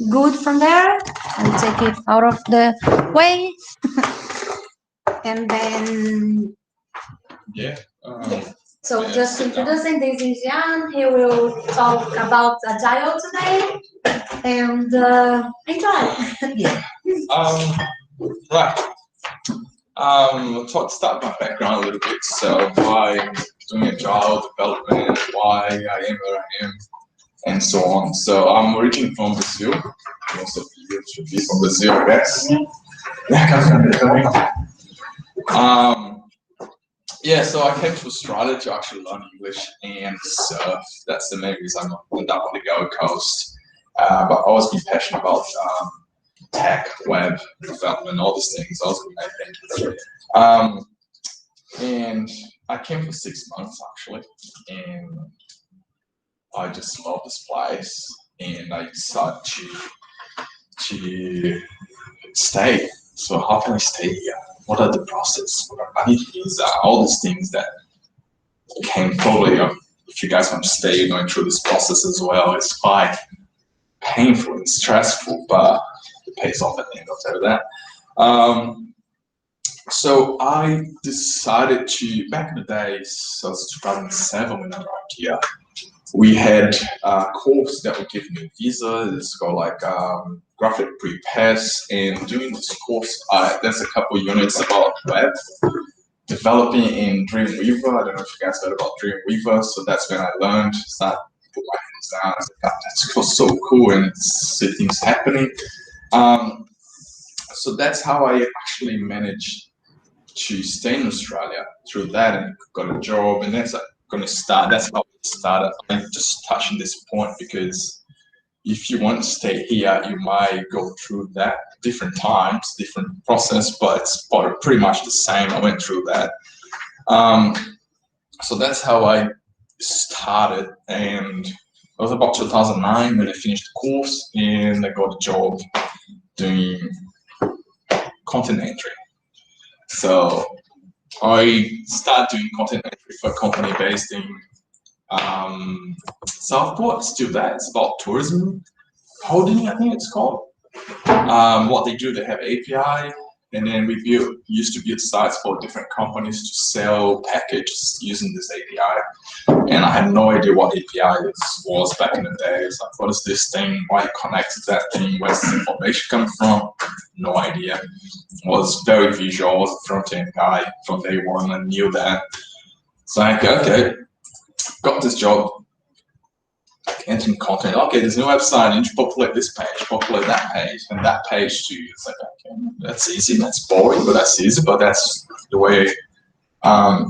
good from there. I'll take it out of the way. And then, so just introducing, this is Jan. He will talk about Agile today. And enjoy. Right. I'll start my background a little bit. So why I'm doing Agile development, why I am where I am, and so on. So I'm originally from Brazil. Most of you should be from Brazil, I guess. Yeah, so I came to Australia to actually learn English and surf. That's the main reason I ended up on the Gold Coast. But I've always been passionate about tech, web development, all these things. And I came for 6 months actually, and I just love this place, and I decided to stay. So how can I stay here? What are the process? I need visa, all these things that came probably up. If you guys want to stay, you're going through this process as well. It's quite painful and stressful, but it pays off at the end, I'll tell you that. So I decided to, back in the days, so it's 2007 when I arrived here, we had a course that would give me a visa. It's called like graphic prepares, and doing this course, there's a couple units about web developing in Dreamweaver. I don't know if you guys heard about Dreamweaver. So that's when I learned, start put my hands down. I said, that's so cool, and things happening. So that's how I actually managed to stay in Australia through that, and got a job, and that's going to start. That's how it started. I'm just touching this point because if you want to stay here, you might go through that different times, different process, but it's pretty much the same. I went through that. So that's how I started, and it was about 2009 when I finished the course, and I got a job doing content entry. So I started doing content entry for a company based in Southport. Still there. It's about tourism holding, I think it's called. What they do, they have API, and then we used to build sites for different companies to sell packages using this API. And I had no idea what API was back in the days. Like, what is this thing? Why it connects to that thing? Where's this information coming from? No idea. Was very visual. I was a front-end guy from day one. I knew that. So I go, okay, got this job. Entering content. Okay, there's a new website. You need to populate this page, populate that page, and that page too. It's like, okay, that's easy. That's boring, but that's easy. But that's the way I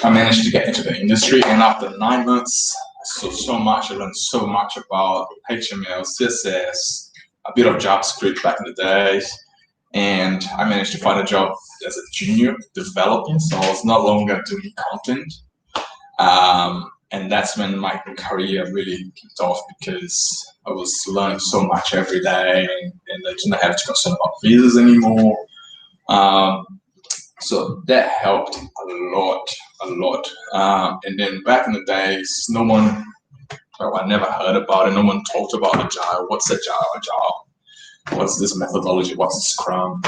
managed to get into the industry. And after 9 months, so much. I learned so much about HTML, CSS, a bit of JavaScript back in the days. And I managed to find a job as a junior developing, so I was no longer doing content. And that's when my career really kicked off, because I was learning so much every day, and I didn't have to concern about visas anymore. So that helped a lot. And then back in the days, I never heard about it. No one talked about Agile. What's Agile? What's this methodology? What's Scrum?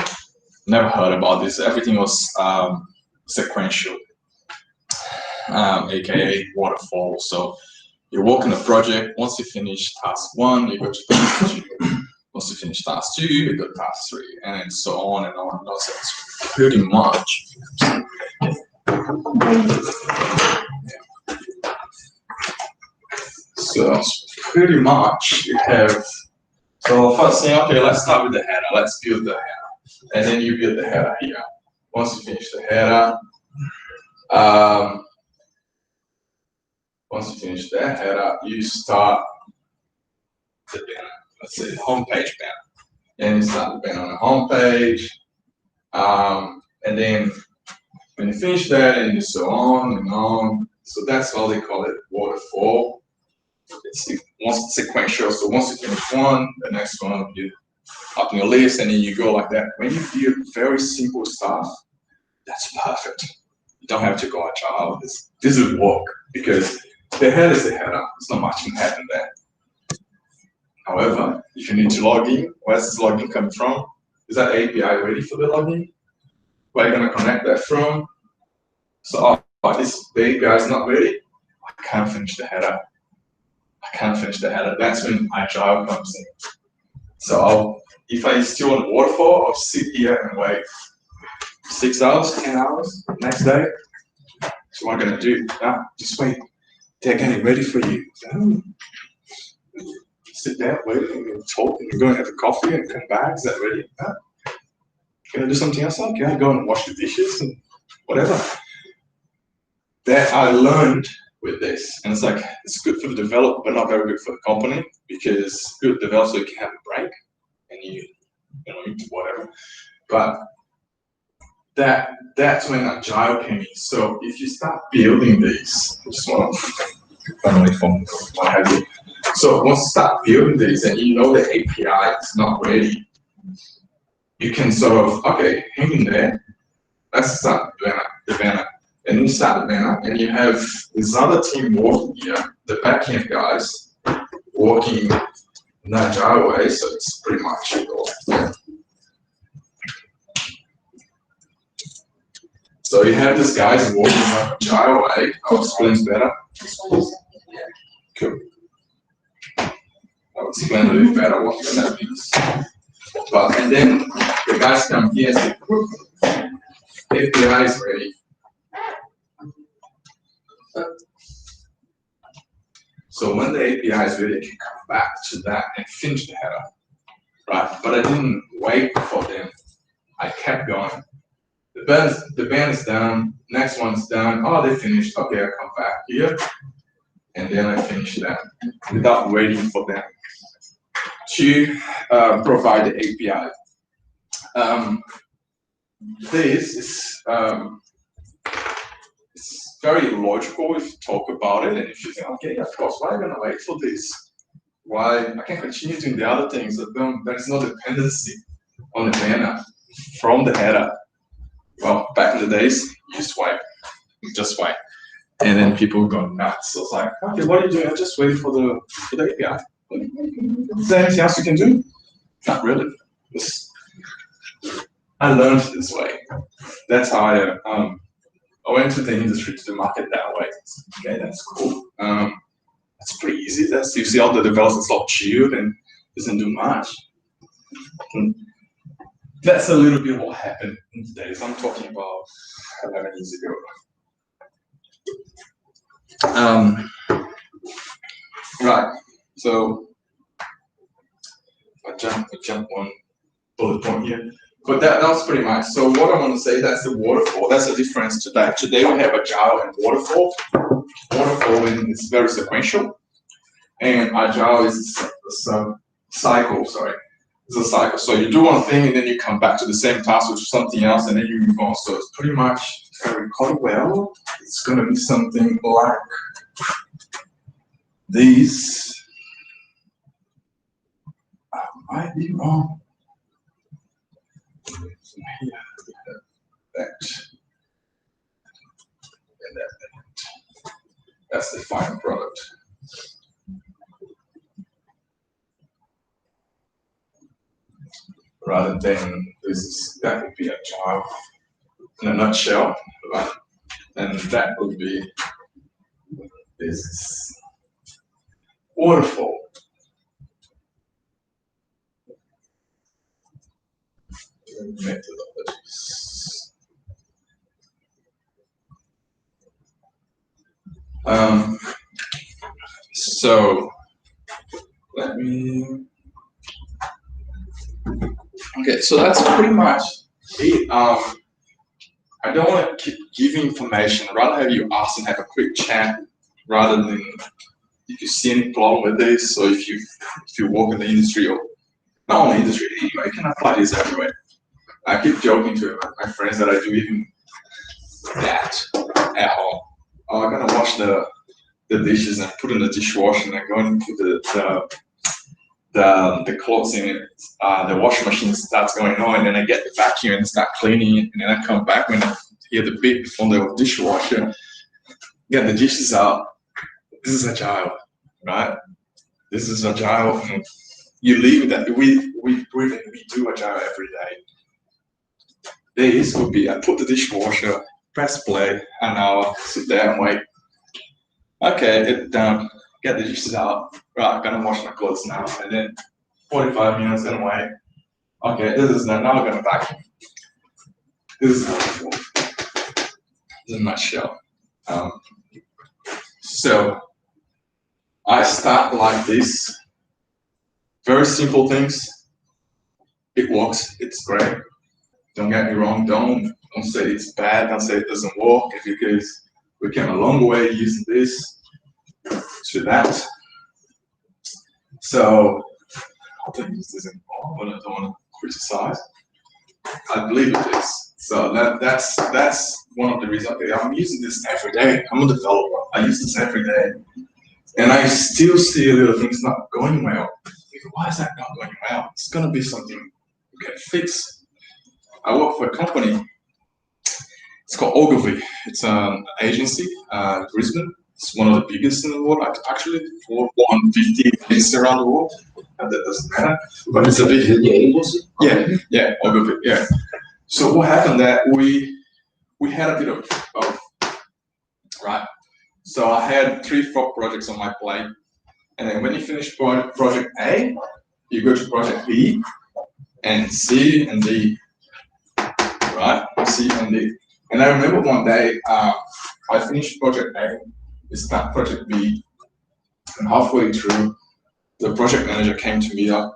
Never heard about this. Everything was sequential, aka waterfall. So you work on a project. Once you finish task 1, you go to task 2. Once you finish task 2, you go to task 3, and so on and on. So it's pretty much. So pretty much you have. So first thing, okay, let's start with the header. Let's build the header, and then you build the header here. Once you finish the header, once you finish that header, you start the banner. Let's say homepage banner. Then you start the banner on the homepage, and then when you finish that, and you so on and on. So that's how they call it waterfall. It's sequential. So once you finish one, the next one you up in your list, and then you go like that. When you build very simple stuff, that's perfect. You don't have to go Agile. This will work, because the header is the header. There's not much can happen there. However, if you need to log in, where's this login coming from? Is that API ready for the login? Where are you going to connect that from? So, this the API is not ready. I can't finish the header. I can't finish the header. That's when Agile comes in. So if I still on waterfall, I'll sit here and wait 6 hours, 10 hours, next day. So what I'm gonna do? Just wait. They're getting ready for you. Sit there, wait, and talk, and go and have a coffee and come back. Is that ready? Can I do something else? Okay, go and wash the dishes and whatever. That I learned with this, and it's like it's good for the developer, but not very good for the company, because good developer you can have a break and you do whatever. But that's when Agile came in. So if you start building these, I just want to finally from what have you. So once you start building these and you know the API is not ready, you can sort of, okay, hang in there, let's start the banner. And you start the banner, and you have this other team working here, the backend guys, working in an Agile way, so it's pretty much it all. Yeah. So you have these guys working in an Agile way. I'll explain better. Cool. I'll explain a little better what that means. And then the guys come here and say, API is ready. So when the API is ready, I can come back to that and finish the header, right? But I didn't wait for them. I kept going. The band is done. Next one's done. Oh, they finished. Okay, I come back here, and then I finish that without waiting for them to provide the API. This is it's very logical if you talk about it, and if you think, okay, of course, why are you gonna wait for this? Why I can continue doing the other things, but there is no dependency on the banner from the header. Well, back in the days, you just swipe, and then people go nuts. So it's like, okay, what are you doing? I'm just waiting for the API. Is there anything else you can do? Not really. I learned this way. That's how I went to the industry, to the market that way. Okay, that's cool. That's pretty easy. You see all the developers all chilled and doesn't do much. That's a little bit what happened in the days. I'm talking about 11 years ago. Right. So I jump one bullet point here. But that was pretty much. So what I want to say, that's the waterfall. That's the difference today. Today we have Agile and waterfall. Waterfall is very sequential, and Agile is a cycle. Sorry, it's a cycle. So you do one thing, and then you come back to the same task with something else, and then you move on. So it's pretty much, if I recall well, it's going to be something like these. I might be wrong. That. And that. That's the final product. Rather than that would be Agile in a nutshell, right? And that would be this waterfall. Methodologies. So let me. Okay, so that's pretty much it. I don't want to keep giving information. I'd rather have you ask and have a quick chat rather than if you see any problem with this, or if you work in the industry or not only industry, anyway, you can apply this everywhere. I keep joking to my friends that I do even that at home. I'm gonna wash the dishes and put in the dishwasher, and I go and put the clothes in it. The washing machine starts going on, and then I get the vacuum and start cleaning it, and then I come back when I hear the beep from the dishwasher, get the dishes out. This is Agile, right? This is Agile. you leave that. We breathe and we do Agile every day. This would be, I put the dishwasher, press play, an hour, sit there and wait. Okay, get done, get the dishes out. Right, I'm gonna wash my clothes now. And then 45 minutes and wait. Okay, this is done, now I'm gonna vacuum. This is wonderful. In a nutshell. So I start like this. Very simple things. It works, it's great. Don't get me wrong, don't say it's bad, don't say it doesn't work, because we came a long way using this to that. So I don't use this anymore, but I don't want to criticize. I believe it is. So that's one of the reasons. Okay, I'm using this every day. I'm a developer. I use this every day. And I still see little things not going well. Why is that not going well? It's gonna be something we can fix. I work for a company. It's called Ogilvy. It's an agency, Brisbane. It's one of the biggest in the world. Actually, 450 agencies around the world. And that doesn't matter. But it's a big agency. Yeah, Ogilvy. Yeah. So what happened that we had a bit of both, right? So I had 3-4 projects on my plate, and then when you finish project A, you go to project B, and C and D, right? C and D. And I remember one day I finished project A, we start project B, and halfway through, the project manager came to me like,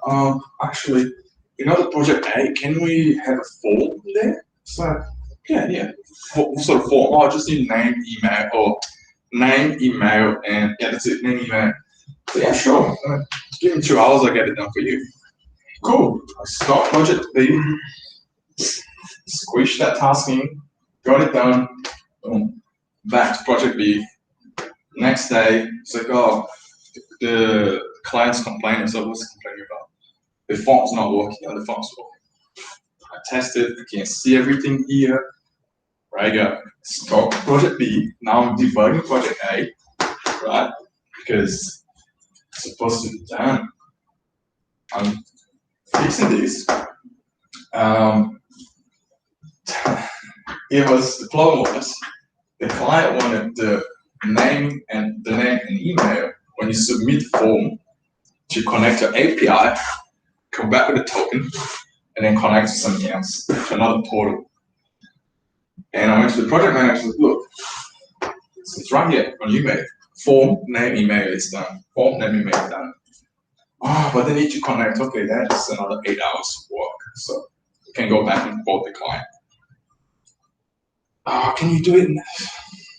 actually, the project A, can we have a form there? So yeah. What sort of form? Oh, I just need name, email, and yeah, that's it, name, email. So yeah, sure. Give me 2 hours, I'll get it done for you. Cool. I start project B, squish that task in, got it done, boom, back to project B. Next day, it's like, oh, the client's complaining. So what's he complaining about? The form's not working. The form's working. I tested, I can see everything here. Right, I go, stop project B. Now I'm debugging project A, right? Because it's supposed to be done. I'm fixing this. The problem was the client wanted the name and email when you submit the form to connect to API, come back with a token, and then connect to something else, to another portal. And I went to the project manager and said, look, it's right here on email. Form, name, email is done. Form, name, email is done. Oh, but they need to connect. Okay, that's another 8 hours of work. So you can go back and quote the client. Oh, can you do it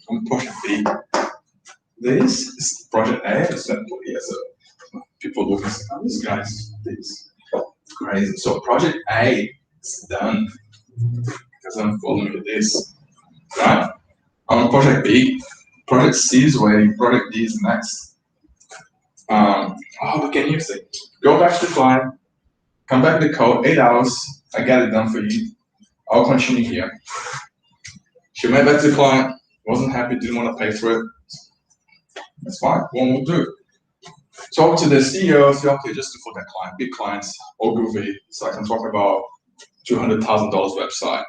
on project B? This is project A. It's simple here. So people look and say, oh, this guy's this crazy. So project A is done because I'm following with this, right? On project B, project C is waiting. Project D is next. What can you say? Go back to the client, come back to the code, 8 hours, I get it done for you. I'll continue here. She went back to the client, wasn't happy, didn't want to pay for it. That's fine, one will do. Talk to the CEO, say, okay, just for that client, big clients, Ogilvy, so I can talk about $200,000 website.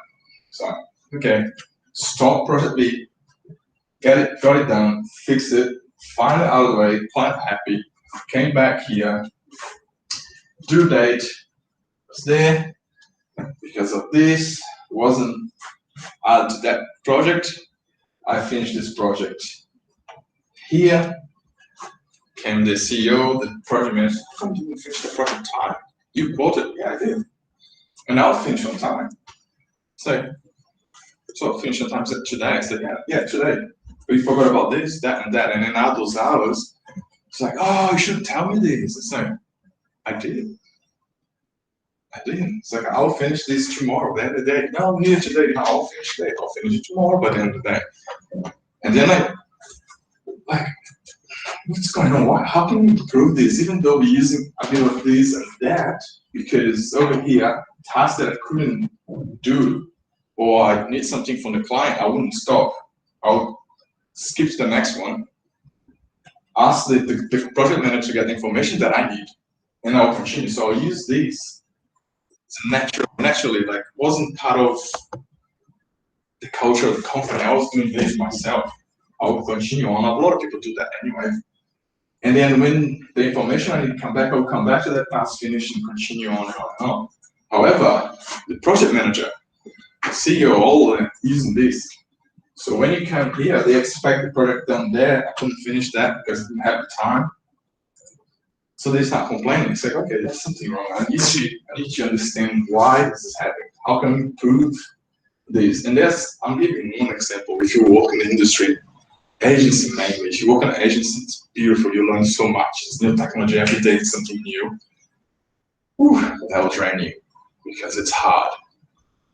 So, okay, stop project B, got it done, fix it, find it out of the way, client happy, came back here, due date was there, because of this, wasn't added to that project, I finished this project. Here came the CEO, the project manager, how come you didn't finish the project time? You quoted, yeah, I did. And I'll finish on time. So I'll finish on time today. I said, yeah, today. But you forgot about this, that, and that. And then add those hours. It's like, oh, you shouldn't tell me this. It's like, I did. It's like, I'll finish this tomorrow, by the end of the day. No, I'm here today. No, I'll finish today. I'll finish it tomorrow by the end of the day. And then what's going on? How can we improve this, even though we're using a bit of this and that? Because over here, tasks that I couldn't do, or I need something from the client, I wouldn't stop. I'll skip to the next one. Ask the project manager to get the information that I need. and I'll continue. So I'll use these. It's naturally, like, wasn't part of the culture of the company. I was doing this myself. I'll continue on. A lot of people do that anyway. And then when the information I need to come back, I'll come back to that task, finish, and continue on and on and on. However, the project manager, the CEO, all using this. So when you come here, they expect the project done there. I couldn't finish that because I didn't have the time. So they start complaining. It's like, okay, there's something wrong. I need to understand why this is happening. How can we improve this? And I'm giving one example. If you work in the industry, agency mainly. If you work in an agency, it's beautiful. You learn so much. It's new technology every day. It's something new. Whew, that will drain you because it's hard,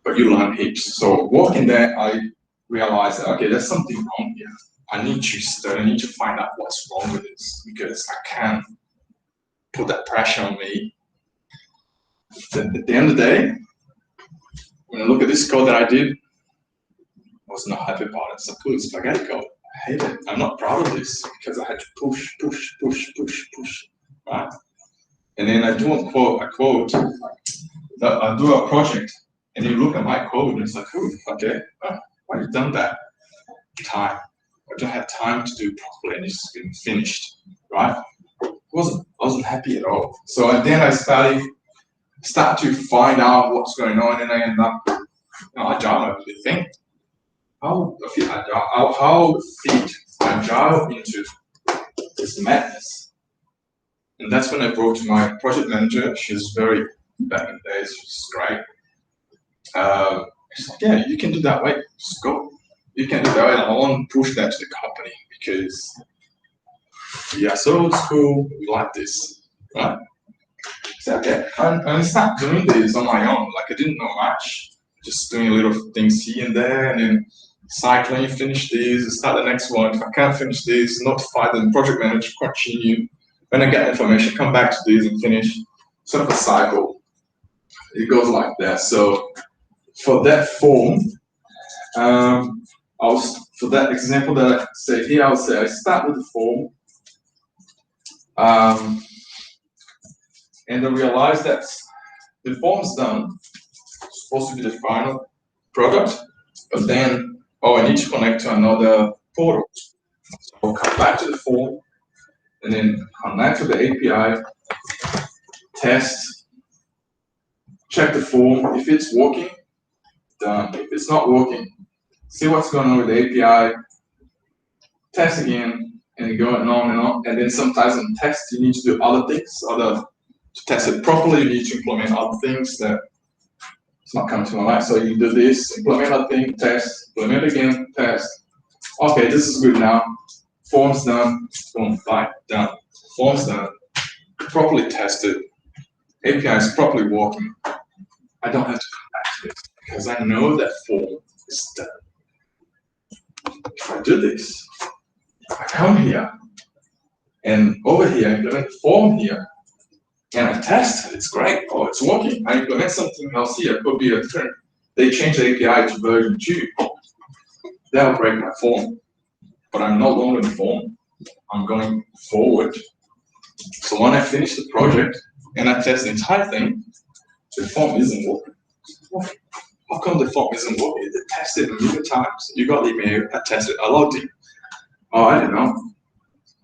but you learn heaps. So working there, I realized that, okay, there's something wrong here. I need to study. I need to find out what's wrong with this because I can't put that pressure on me. At the end of the day, when I look at this code that I did, I was not happy about it. It's a cool spaghetti code. I hate it. I'm not proud of this because I had to push, right? And then I do a quote, I do a project, and you look at my code, and it's like, oh, okay, why have you done that? Time. I don't have time to do it properly, and it's been finished, right? I wasn't happy at all. So then I start to find out what's going on, and I end up, Agile, the thing. How fit Agile into this madness? And that's when I brought to my project manager. She's very, back in the days, she's great. She's like, yeah, you can do that way, just go. You can do that way, and I want to push that to the company because yeah, so old school, we like this, right? So okay, I started doing this on my own. Like I didn't know much, just doing little things here and there, and then cycling, finish this, start the next one. If I can't finish this, notify the project manager, continue. When I get information, come back to this and finish. Sort of a cycle. It goes like that. So for that form, for that example that I say here, I'll say I start with the form, and I realize that the form's done. It's supposed to be the final product, but then, I need to connect to another portal. So I'll come back to the form, and then connect to the API, test, check the form. If it's working, done. If it's not working, see what's going on with the API, test again, and go on and on. And then sometimes in test, you need to do other things. To test it properly, you need to implement other things that it's not coming to my life. So you do this, implement other thing, test, implement again, test. Okay, this is good now. Form's done, boom, bye, done. Form's done, properly tested. API is properly working. I don't have to come back to this because I know that form is done. If I do this, I come here, and over here, I implement the form here, and I test, it's great, it's working. I implement something else here, could be a different, they change the API to version 2. That'll break my form, but I'm no longer in the form, I'm going forward. So when I finish the project, and I test the entire thing, the form isn't working. How come the form isn't working? They tested a million times. You got the email, I tested, I logged in. I don't know.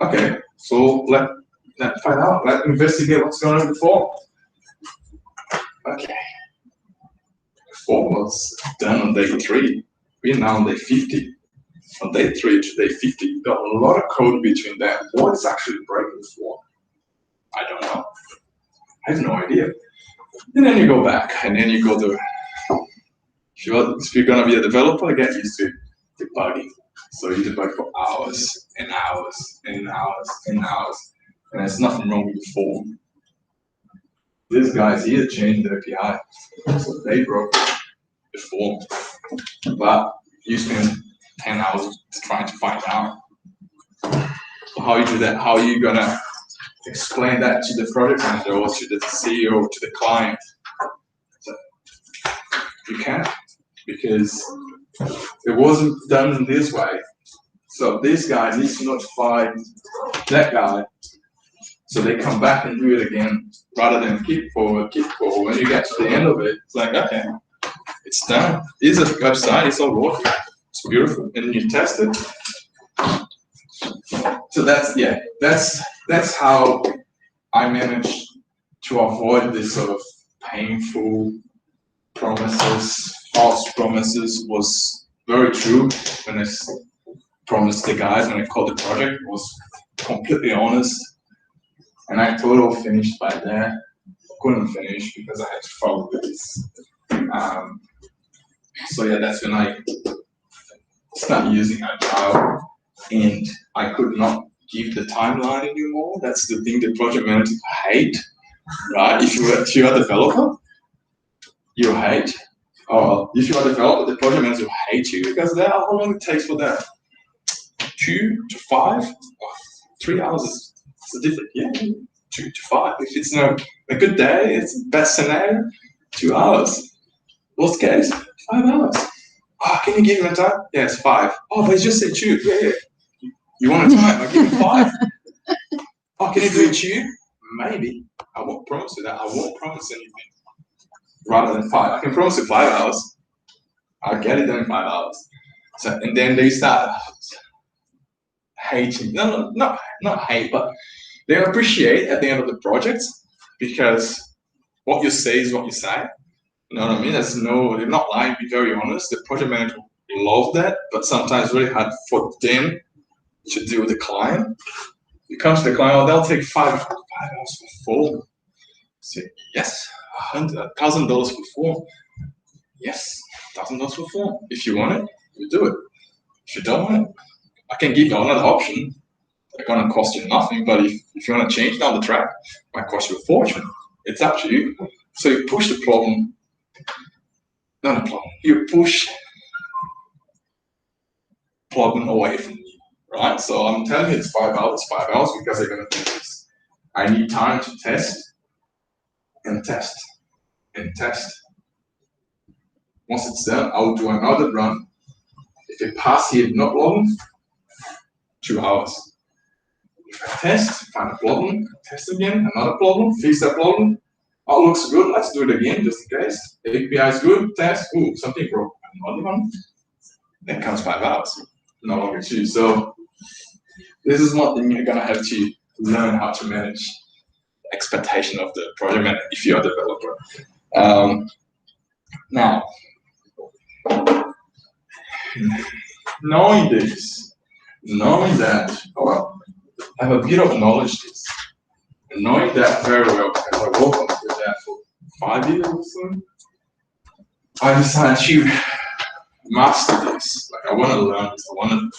Okay, so let's find out, let's investigate what's going on with the form. Okay. The form was done on day 3. We're now on day 50. From day 3 to day 50, got a lot of code between them. What is actually breaking the form? I don't know. I have no idea. And then you go back, and then you go to, if you're gonna be a developer, get used to debugging. So you debug for hours and hours and hours and hours, and there's nothing wrong with the form. These guys here changed the API, so they broke the form. But you spend 10 hours trying to find out. So how you do that? How are you gonna explain that to the project manager or to the CEO or to the client? So you can't, because it wasn't done in this way. So this guy needs to notify that guy So they come back and do it again, rather than keep forward. When you get to the end of it, it's like, okay, it's done. It's a website, it's all working, it's beautiful, and you test it. So that's how I manage to avoid this sort of painful promises. False promises was very true when I promised the guys when I called the project. Was completely honest, and I thought I'll finish by there. Couldn't finish because I had to follow this. So yeah, that's when I started using Agile, and I could not give the timeline anymore. That's the thing the project managers hate, right? If you're a developer, you hate. Or if you're a developer, the project manager will hate you because that's how long it takes for that. 2 to 5, 3 hours is different. Yeah, 2 to 5. If it's a good day, it's best scenario, 2 hours. Worst case, 5 hours. Oh, can you give him a time? Yeah, it's 5. Oh, but he just said 2. Yeah. You want a time? I'll give him 5. Oh, can you do it 2? Maybe. I won't promise you that. I won't promise anything. Rather than 5. I can promise you 5 hours. I'll get it done in 5 hours. So, and then they start hating. No, not hate, but they appreciate at the end of the project because what you say is what you say. You know what I mean? They're not lying, be very honest. The project manager love that, but sometimes it's really hard for them to deal with the client. You come to the client, oh, they'll take 5 hours for form. Say, yes, $1,000 for form. Yes, $1,000 for form. If you want it, you do it. If you don't want it, I can give you another option. It's going to cost you nothing, but if you want to change down the track, it might cost you a fortune. It's up to you. So you push the problem, not a problem, you push problem away from you, right? So I'm telling you it's 5 hours because they're going to do this. I need time to test and test and test. Once it's done, I'll do another run. If it passes here, no problem, 2 hours. If I test, find a problem, test again, another problem, fix that problem. Oh, looks good, let's do it again, just in case. The API is good, test, ooh, something broke. Another one, then comes 5 hours, no longer 2. So this is one thing you're gonna have to learn how to manage expectation of the project manager if you're a developer. Now, knowing this, knowing that, I have a bit of knowledge this, and knowing that very well, because I worked on that for 5 years or so, I decided to master this. Like, I want to learn this. I want to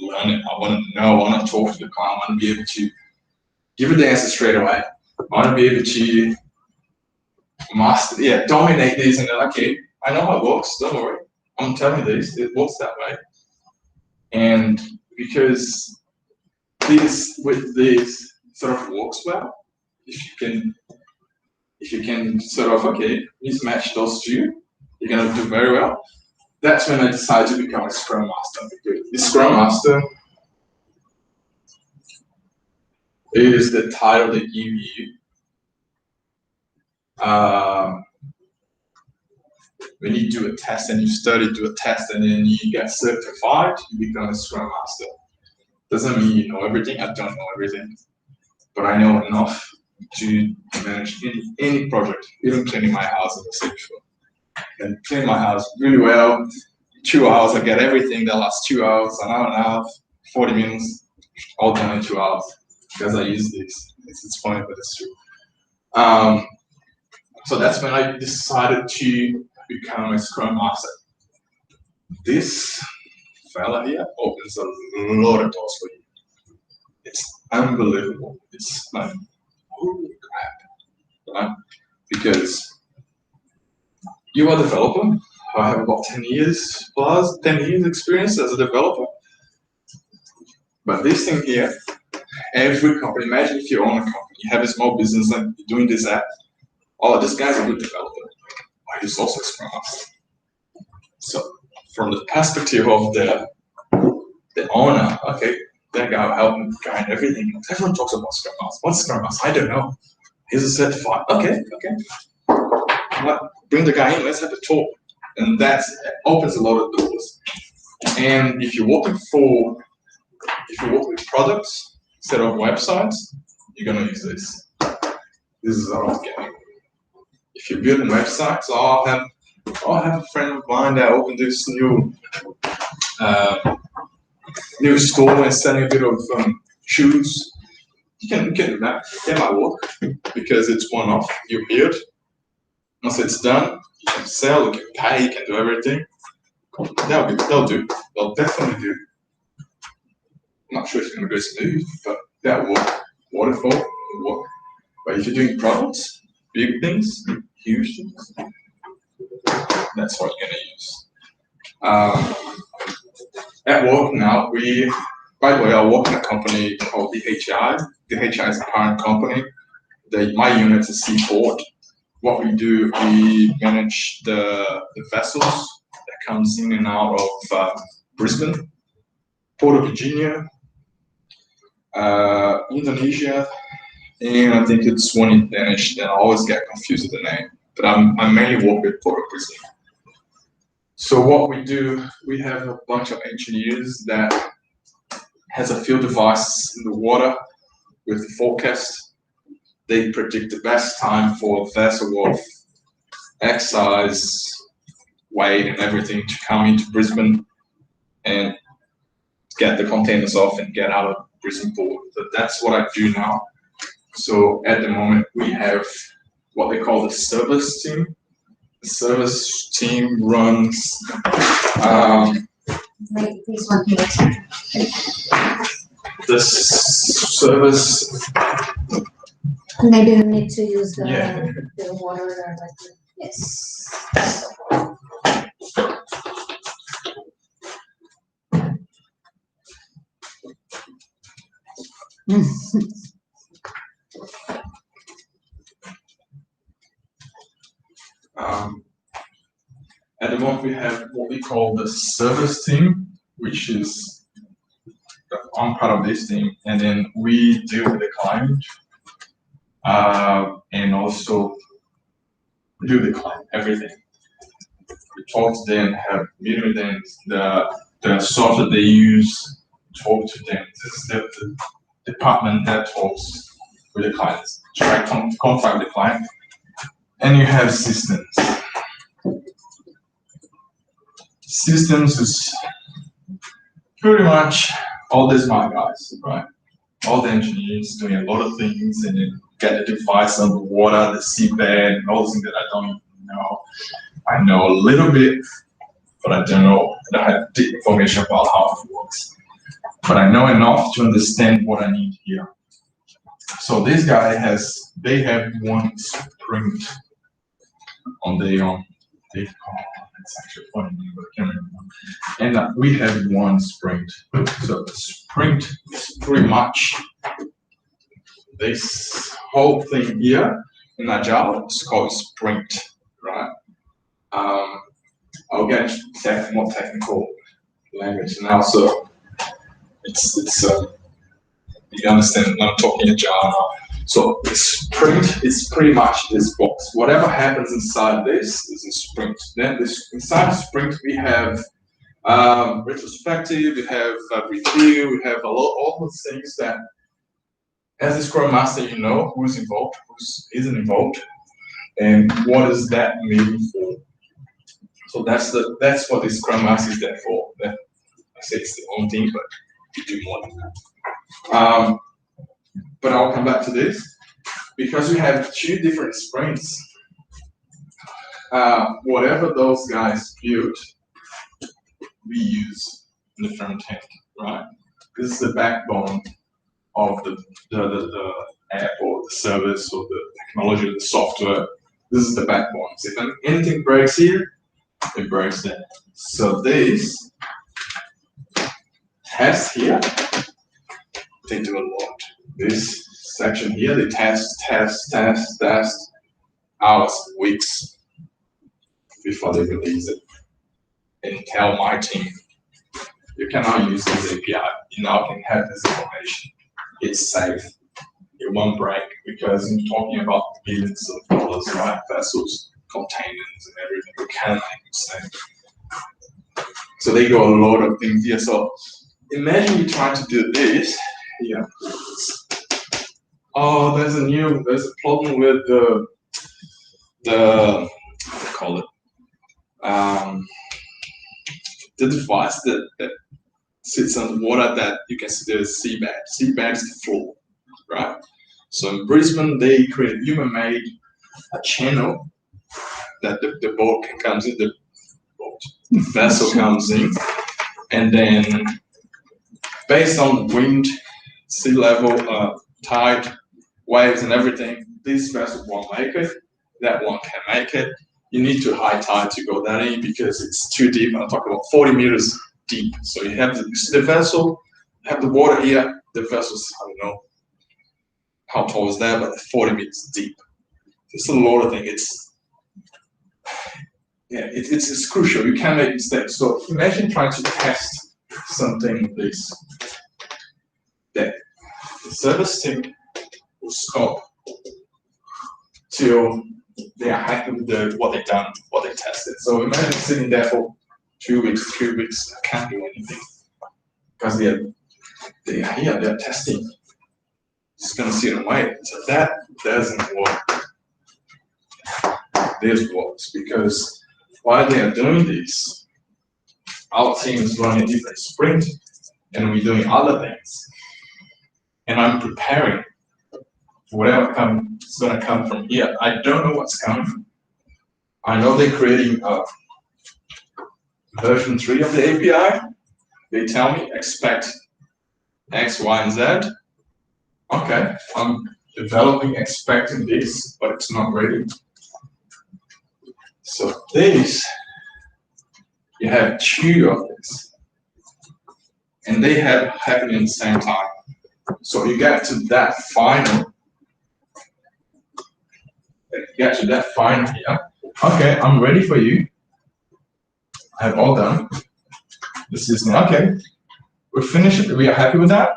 learn it. I want to know. I want to talk to the client. I want to be able to give it the answer straight away. I want to be able to master, dominate this, and they're like, okay, I know how it works. Don't worry. I'm telling you this. It works that way. And because this sort of works well, if you can sort of mismatch those two, you're gonna do very well. That's when I decided to become a Scrum Master. Because the Scrum Master is the title they give you when you do a test and you do a test and then you get certified, you become a Scrum Master. Doesn't mean you know everything. I don't know everything, but I know enough to manage any project, even cleaning my house, as I said before. And clean my house really well. 2 hours, I get everything. The last 2 hours, an hour and a half, 40 minutes, all done in 2 hours because I use this. It's funny, but it's true. So that's when I decided to become a Scrum Master. This fella here opens a lot of doors for you. It's unbelievable. It's like, holy crap, right? Because you are a developer. I have about 10 years experience as a developer. But this thing here, every company, imagine if you own a company, you have a small business and you're doing this app. Oh, this guy's a good developer. Oh, he's also a Scrum Master. So from the perspective of the owner, okay, that guy will help me guide everything. Everyone talks about Scrum Master. What's Scrum Master? I don't know. He's a certified. Okay. Bring the guy in. Let's have a talk. And that opens a lot of doors. And if you're working with products instead of websites, you're gonna use this. This is what I'm getting. If you're building websites, I'll have a friend of mine that opened this new store and selling a bit of shoes. You can do that. That might work because it's one-off. You build. Once it's done, you can sell, you can pay, you can do everything. They'll do. They'll definitely do. I'm not sure it's going to go smooth, but that will work. Waterfall will work. But if you're doing products, big things, huge things, that's what you're going to use. At work now, by the way, I work in a company called DHI. DHI is a parent company. My unit is seaport. What we do, we manage the vessels that comes in and out of Brisbane, Port of Virginia, Indonesia, and I think it's one in Danish, and I always get confused with the name. But I mainly work with Port of Brisbane. So what we do, we have a bunch of engineers that has a field device in the water with the forecast. They predict the best time for a vessel of X size, weight, and everything to come into Brisbane and get the containers off and get out of Brisbane port. So that's what I do now. So at the moment, we have what they call the service team. The service team runs. Maybe this one here. The service. Maybe we need to use the water or like yes. At the moment, we have what we call the service team, which is I'm part of this team, and then we deal with the client. And also do the client, everything. We talk to them, have meeting with them, the software they use, talk to them. This is the department that talks with the clients, direct contact with the client. And you have systems. Systems is pretty much all these my guys, right? All the engineers doing a lot of things and then get the device on the water, the seabed, and all those things that I don't even know. I know a little bit, but I don't know. I don't have deep information about how it works. But I know enough to understand what I need here. So this guy they have one sprint on their own. It's actually funny, but I can't remember. And we have one sprint. So the sprint is pretty much this whole thing here in Agile is called sprint, right? I'll get more technical language now, so it's you understand I'm talking Agile now. So the sprint is pretty much this box. Whatever happens inside this is a sprint. Then inside the sprint we have retrospective, we have review, we have all those things that as a Scrum Master, you know who's involved, who isn't involved, and what is that mean for. So that's what the Scrum Master is there for. I say it's the only thing, but you do more than that. But I'll come back to this because we have two different sprints. Whatever those guys build, we use in the front end, right? This is the backbone of the app or the service or the technology or the software. This is the backbone. So if anything breaks here, it breaks there. So this test here, they do a lot. This section here, they test hours, weeks before they release it and tell my team you cannot use this API. You now can have this information. It's safe. It won't break because you're talking about billions of dollars, right? Vessels, containers, and everything. You cannot make mistakes. So they got a lot of things here. So imagine you trying to do this here. Oh, there's a problem with the what do you call it? The device that sits on the water that you can see there's a seabed. Seabed is the floor, right? So in Brisbane, they created human-made a channel that the boat comes in, the vessel comes in, and then based on wind, sea level, tide, waves, and everything, this vessel won't make it. That one can make it. You need to high tide to go that in because it's too deep. I'm talking about 40 meters deep. So you have the vessel, have the water here. The vessel's, I don't know how tall is that, but 40 meters deep. It's a lot of things. It's crucial. You can't make mistakes. So imagine trying to test something like this. That the service team will stop till they are happy with what they've done, what they tested. So imagine sitting there for 2 weeks, 3 weeks, I can't do anything because they're here, they're testing. Just gonna sit and wait. So that doesn't work. This works because while they are doing this, our team is running a different sprint and we're doing other things. And I'm preparing for whatever is gonna come from here. I don't know what's coming. I know they're creating version 3 of the API. They tell me expect X, Y, and Z. Okay, I'm developing, expecting this, but it's not ready. So this, you have 2 of this, and they have happening at the same time. So you get to that final. Here. Okay, I'm ready for you. I have all done. This is now okay. We're finished. We are happy with that.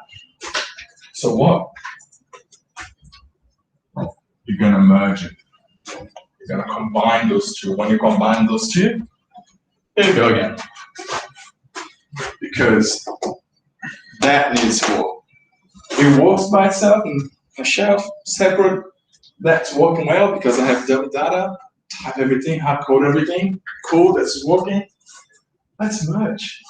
So what? You're gonna merge it. You're gonna combine those 2. When you combine those 2, here you go again. Because that needs work. It works by itself in a shelf, separate. That's working well because I have double data, type everything, hard code everything, cool, that's working. Let's merge.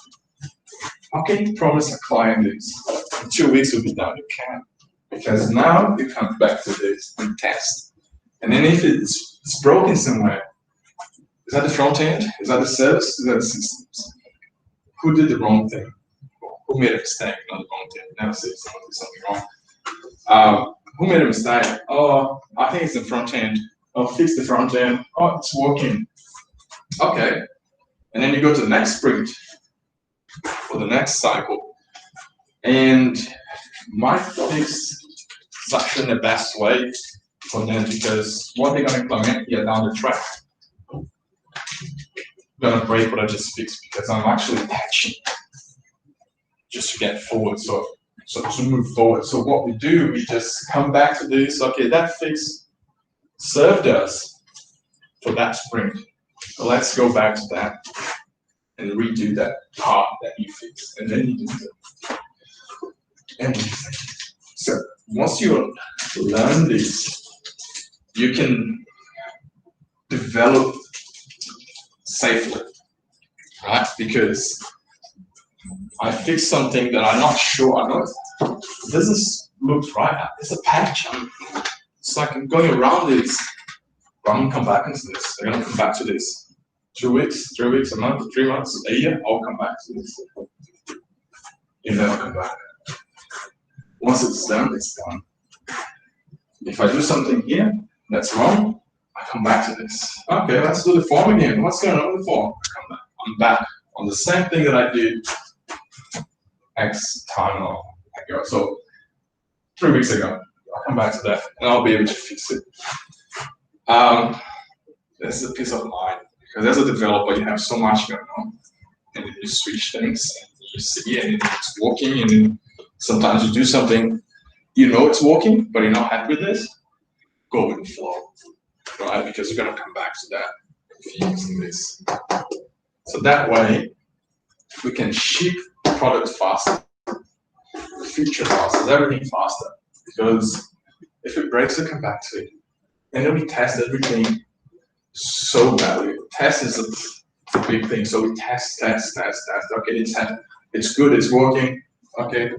Okay, promise a client this. In 2 weeks will be done. You can. Because now you come back to this and test. And then if it's broken somewhere, is that the front end? Is that the service? Is that the systems? Who did the wrong thing? Who made a mistake? Not the wrong thing. Never say someone did something wrong. Who made a mistake? Oh, I think it's the front end. Oh, fix the front end. Oh, it's working. Okay. And then you go to the next sprint for the next cycle. And my fix is actually the best way for them because what they're going to implement here down the track, I'm going to break what I just fixed because I'm actually patching just to get forward. So to move forward. So what we do, we just come back to this. Okay, that fix served us for that sprint. So let's go back to that and redo that part that you fixed. And then you do that. And so once you learn this, you can develop safely, right? Because I fixed something that I'm not sure. I know it doesn't look right. It's a patch. It's like I'm going around this. But I'm gonna come back into this. I'm gonna come back to this. 2 weeks, 3 weeks, a month, 3 months, a year. I'll come back to this. You never come back. Once it's done, it's done. If I do something here that's wrong, I come back to this. Okay, let's do the form again. What's going on with the form? I come back. I'm back on the same thing that I did X time ago. So 3 weeks ago, I'll come back to that and I'll be able to fix it. This is a peace of mind because as a developer, you have so much going on and then you switch things. you see it and it's working, and then sometimes you do something, you know it's working, but you're not happy with this, go with the flow, right? Because you're gonna come back to that if you're using this. So that way, we can ship products faster, feature faster, everything faster. Because if it breaks, we come back to it. And then we test everything so badly. Test is a big thing. So we test. Okay, it's good, it's working. Okay,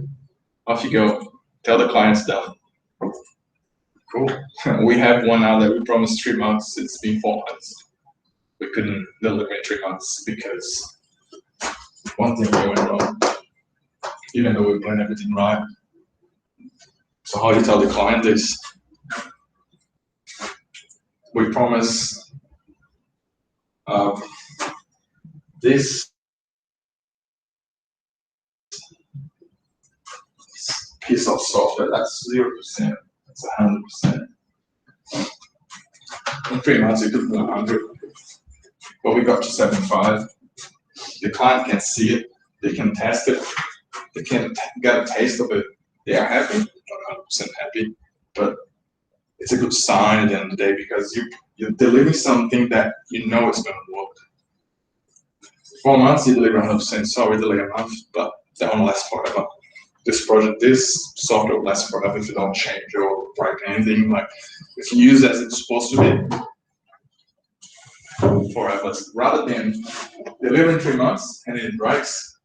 off you go. Tell the clients done. Cool. We have one now that we promised 3 months. It's been 4 months. We couldn't deliver in 3 months because one thing went wrong, even though we planned everything right. So how you tell the client this? We promise this piece of software, that's 0%, that's 100%. In 3 months, it could be 100, but we got to 75. The client can see it, they can test it, they can get a taste of it. They are happy, not 100% happy, but it's a good sign at the end of the day because you're delivering something that you know it's going to work. 4 months, you deliver 100%, sorry, delay a month, but that won't last forever. This project, this software will last forever if you don't change or break anything. Like, if you use it as it's supposed to be, forever. Rather than delivering 3 months and it breaks,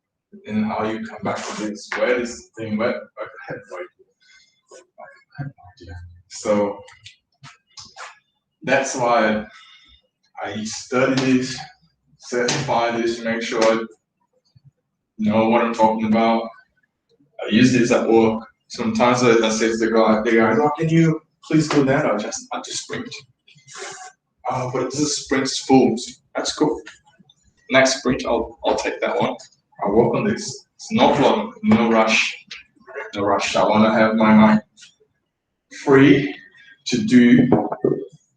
and how you come back to this, where this thing went, I have no idea. So that's why I study this, certify this, make sure I know what I'm talking about. I use this at work. Sometimes I say to the guy, oh, can you please do that? I just sprint. Oh, but this sprint's full. That's cool. Next sprint, I'll take that one. I'll work on this. It's no problem, no rush. No rush. I want to have my mind free to do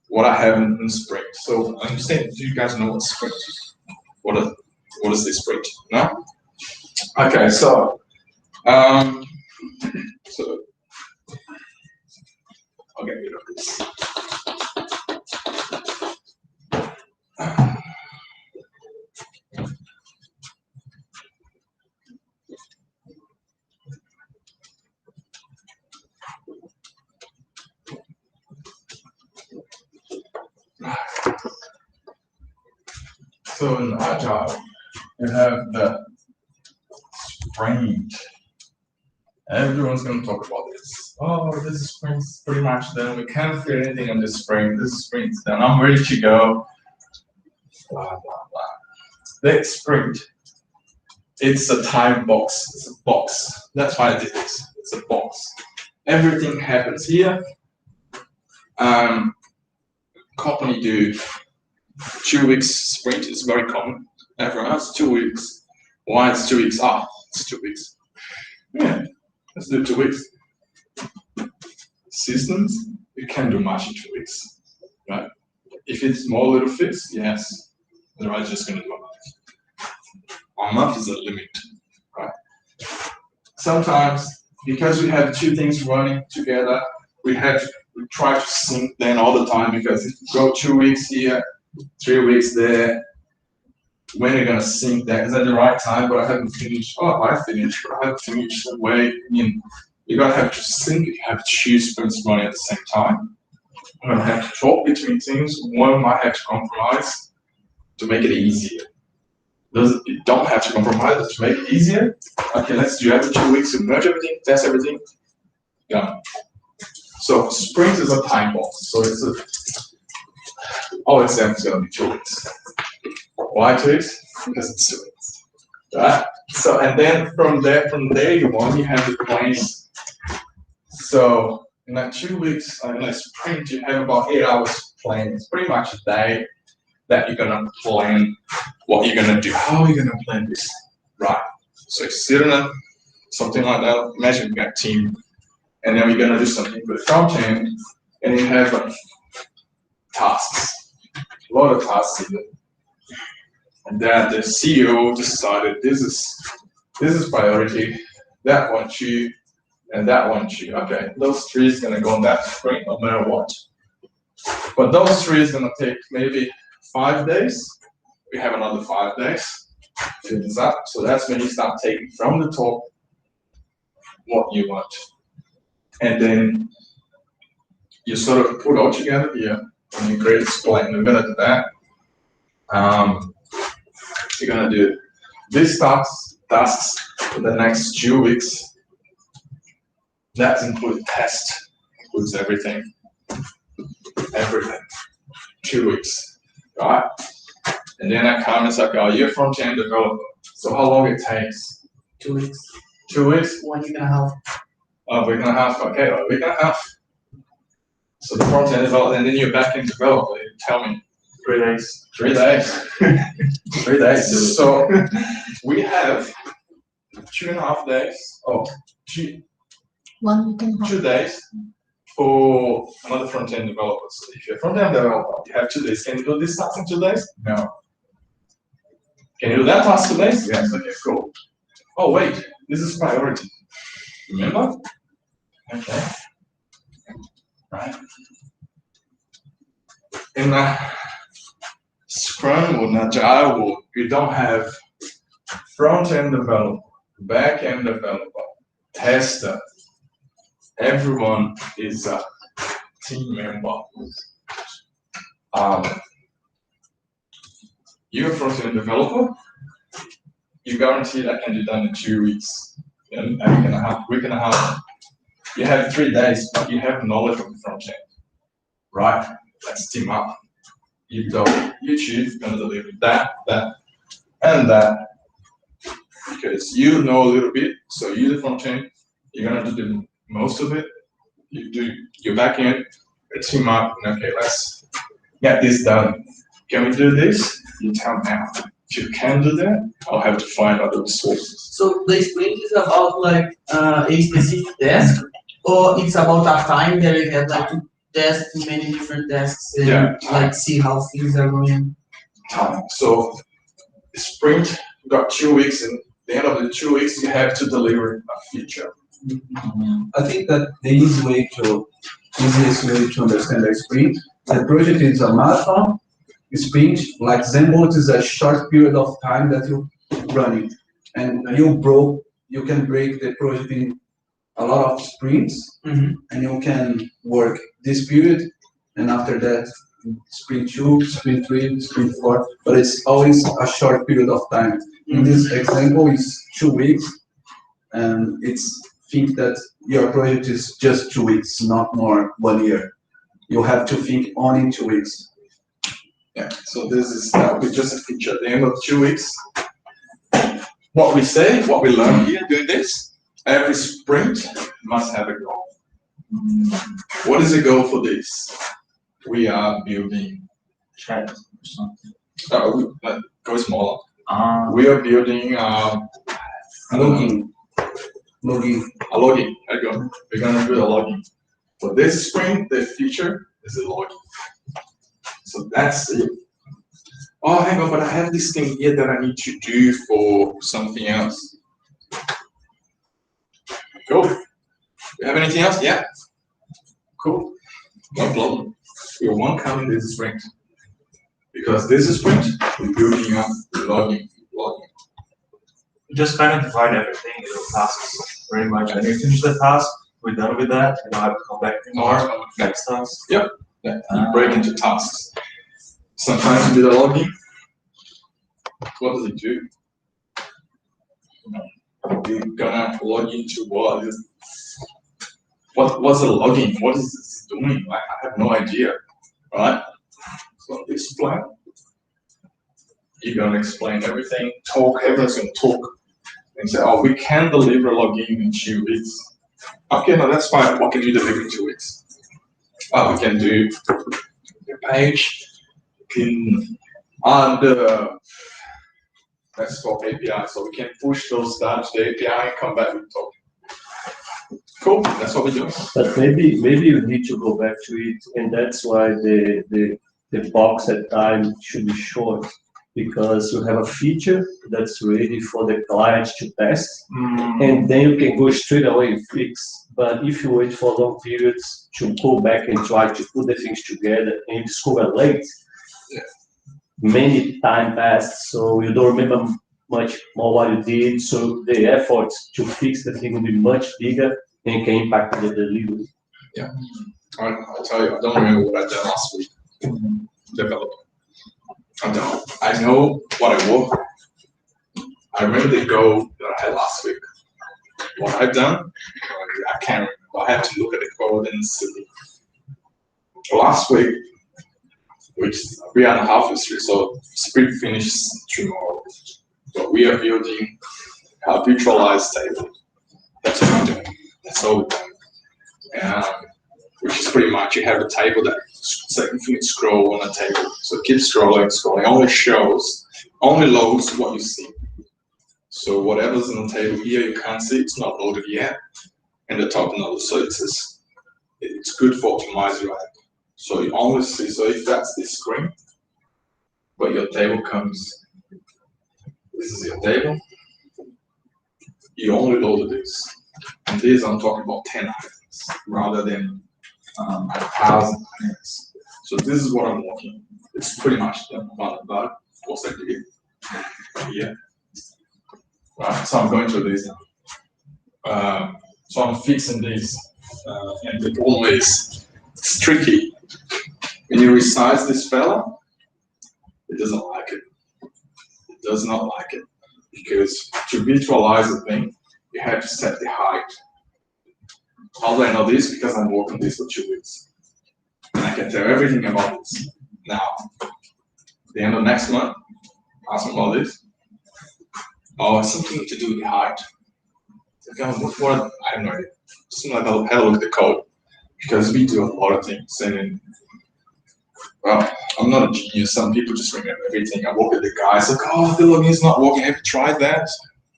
what I have in sprint. So I understand. Do you guys know what sprint is? What is this sprint? No? Okay, so I'll get rid of this. So in Agile, you have the sprint. Everyone's going to talk about this. Oh, this sprint's pretty much done. We can't fit anything on this sprint. This sprint's done. I'm ready to go. Blah, blah, blah. The sprint, it's a time box. It's a box. That's why I did this. It's a box. Everything happens here. Company do 2 weeks sprint is very common. Everyone else 2 weeks. Why it's 2 weeks? It's 2 weeks. Yeah, let's do 2 weeks. Systems, you can't do much in 2 weeks, right? If it's small little fix, yes. Otherwise, just gonna do a month. A month is a limit, right? Sometimes, because we have 2 things running together, we try to sync them all the time because if you go 2 weeks here, 3 weeks there, when you're gonna sync that? Is at the right time, but I haven't finished. Oh, I finished, but I haven't finished. Wait, you gotta have to sync. You have to choose sprints running at the same time. You're gonna have to talk between things. One might have to compromise to make it easier. You don't have to compromise to make it easier. Okay, let's do every 2 weeks to merge everything, test everything. Done. So sprint is a time box. So it's all exams gonna be 2 weeks. Why 2 weeks? Because it's 2 weeks. Right? So and then from there you have the planning. So in that 2 weeks, in a sprint, you have about 8 hours planning. It's pretty much a day that you're gonna plan what you're gonna do. How are you gonna plan this? Right. So you sit in something like that. Imagine you got a team, and then we're gonna do something with the front end, and you have like tasks, a lot of tasks in it. And then the CEO decided this is This is priority. That one two, and that one two. Okay, those three is gonna go on that sprint no matter what. But those three is gonna take maybe 5 days. We have another 5 days. Fill this up. So that's when you start taking from the top what you want. And then you sort of put all together here and you create a split. We're gonna do that. You're gonna do this tasks for the next 2 weeks. That includes test, includes everything. Everything. 2 weeks. Right? And then I come and say, okay, you're front-end developer. So how long it takes? 2 weeks. 2 weeks? 1 week and a half. A week and a half, okay, a week and a half. So the front-end developer, and then you're back-end developer. You tell me. 3 days. 3 days. 3 days. So we have 2.5 days. Oh, 1 week and a half. 2 days for another front-end developer. So if you're a front-end developer, you have 2 days. Can you do this task in 2 days? No. Can you do that task 2 days? Yes. Okay, cool. Oh wait, this is priority. Remember? Okay. Right. In Scrum or Agile, you don't have front-end developer, back-end developer, tester. Everyone is a team member. You're a front-end developer, you guarantee that can be done in 2 weeks. And a week and a half. You have 3 days, but you have knowledge of the front-end. Right? Let's team up. You go, you choose, you're gonna deliver that, and that. Because you know a little bit, so you the front-end, you're gonna do most of it. You do your back-end, team up, and okay, let's get this done. Can we do this? You tell me now. If you can do that, I'll have to find other resources. So the sprint is about like a specific task, or it's about a time that you have like to test many different tasks and like see how things are going. Time. So sprint, you got 2 weeks, and at the end of the 2 weeks, you have to deliver a feature. I think that the easiest way to understand the sprint, the project is a marathon. Sprint, like Zenbolt, is a short period of time that you run it, and you can break the project in a lot of sprints, and you can work this period, and after that, sprint 2, sprint 3, sprint 4, but it's always a short period of time. In this example, it's 2 weeks, and think that your project is just 2 weeks, not more 1 year. You have to think only in 2 weeks. Yeah, so this is we just a feature at the end of 2 weeks. What we say, what we learn here doing this, every sprint must have a goal. What is the goal for this? We are building Chat or something. Go smaller. We are building Login. a login. There you go. We're gonna do a login. For this sprint, the feature is a login. So that's it. Oh, hang on, but I have this thing here that I need to do for something else. Cool. You have anything else? Yeah. Cool. No problem. We won't come in this sprint. Because this sprint, we're building up logging. Just kind of divide everything into tasks, pretty much. And you finish the task, we're done with that. You don't have to come back anymore. Next task. Yep. Yeah. You break into tasks. Sometimes you do the logging. What does it do? You're gonna log into what? What's a login? What is this doing? Like, I have no idea, right? So this plan, you're gonna explain everything. Everyone's gonna talk and say, oh, we can deliver login in 2 weeks. Okay, no, that's fine. What can you deliver in 2 weeks? Oh, we can do a page. That's called API. So we can push those data to the API and come back and talk. Cool. That's what we're doing. But maybe you need to go back to it, and that's why the box at time should be short, because you have a feature that's ready for the client to test, and then you can go straight away and fix. But if you wait for long periods to go back and try to put the things together and you discover late, many time passed, so you don't remember much more what you did, so the effort to fix the thing will be much bigger and can impact the delivery. Yeah, I'll tell you, I don't remember what I did last week. Developing. I don't. I know what I worked. I remember the goal that I had last week. What I've done, I can't remember. I have to look at the code and see. Last week, which is 3.5 weeks, so sprint finishes tomorrow. But we are building a virtualized table. That's what we're doing. That's all we're doing. Which is pretty much, you have a table that so you can scroll on a table. So keep scrolling, only loads what you see. So whatever's on the table here, you can't see, it's not loaded yet. And the top node, so it's good for optimizing your app. So you only see, so if that's the screen, but your table comes, this is your table, you only load this. And this I'm talking about 10 items rather than 1,000 items. So this is what I'm working. It's pretty much the fun about it. Of course I did it here. Right, so I'm going through this now. So I'm fixing this, and the problem is, it's tricky. When you resize this fella, it doesn't like it. It does not like it. Because to virtualize the thing, you have to set the height. How do I know this? Because I'm working this for 2 weeks. And I can tell everything about this. Now, at the end of next month, ask me about this. Oh, it's something to do with the height. Okay, what? I have no idea. Just like I'll have a look at the code. Because we do a lot of things. And well, I'm not a genius. Some people just remember everything. I work with the guys like, oh, the login's not working. Have you tried that?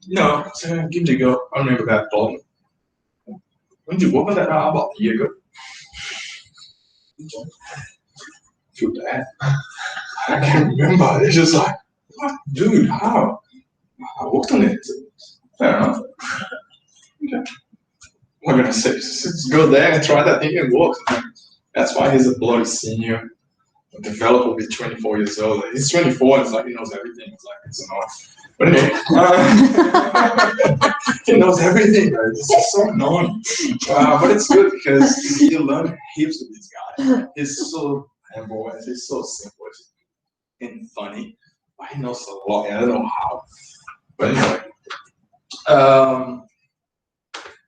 No, so give it a go. I remember that problem. When did you work on that? About a year ago. Feel bad. I can't remember. It's just like, what, dude? How? I worked on it. Fair enough. Okay. What am I gonna say? Just go there and try that thing and work. That's why he's a bloody senior. A developer will be 24 years old. He's 24 and it's like he knows everything. It's like it's not. But anyway, he knows everything. Right? This is so annoying. But it's good because you learn heaps with this guy. He's so humble and he's so simple and funny. But he knows a lot. I don't know how. But anyway.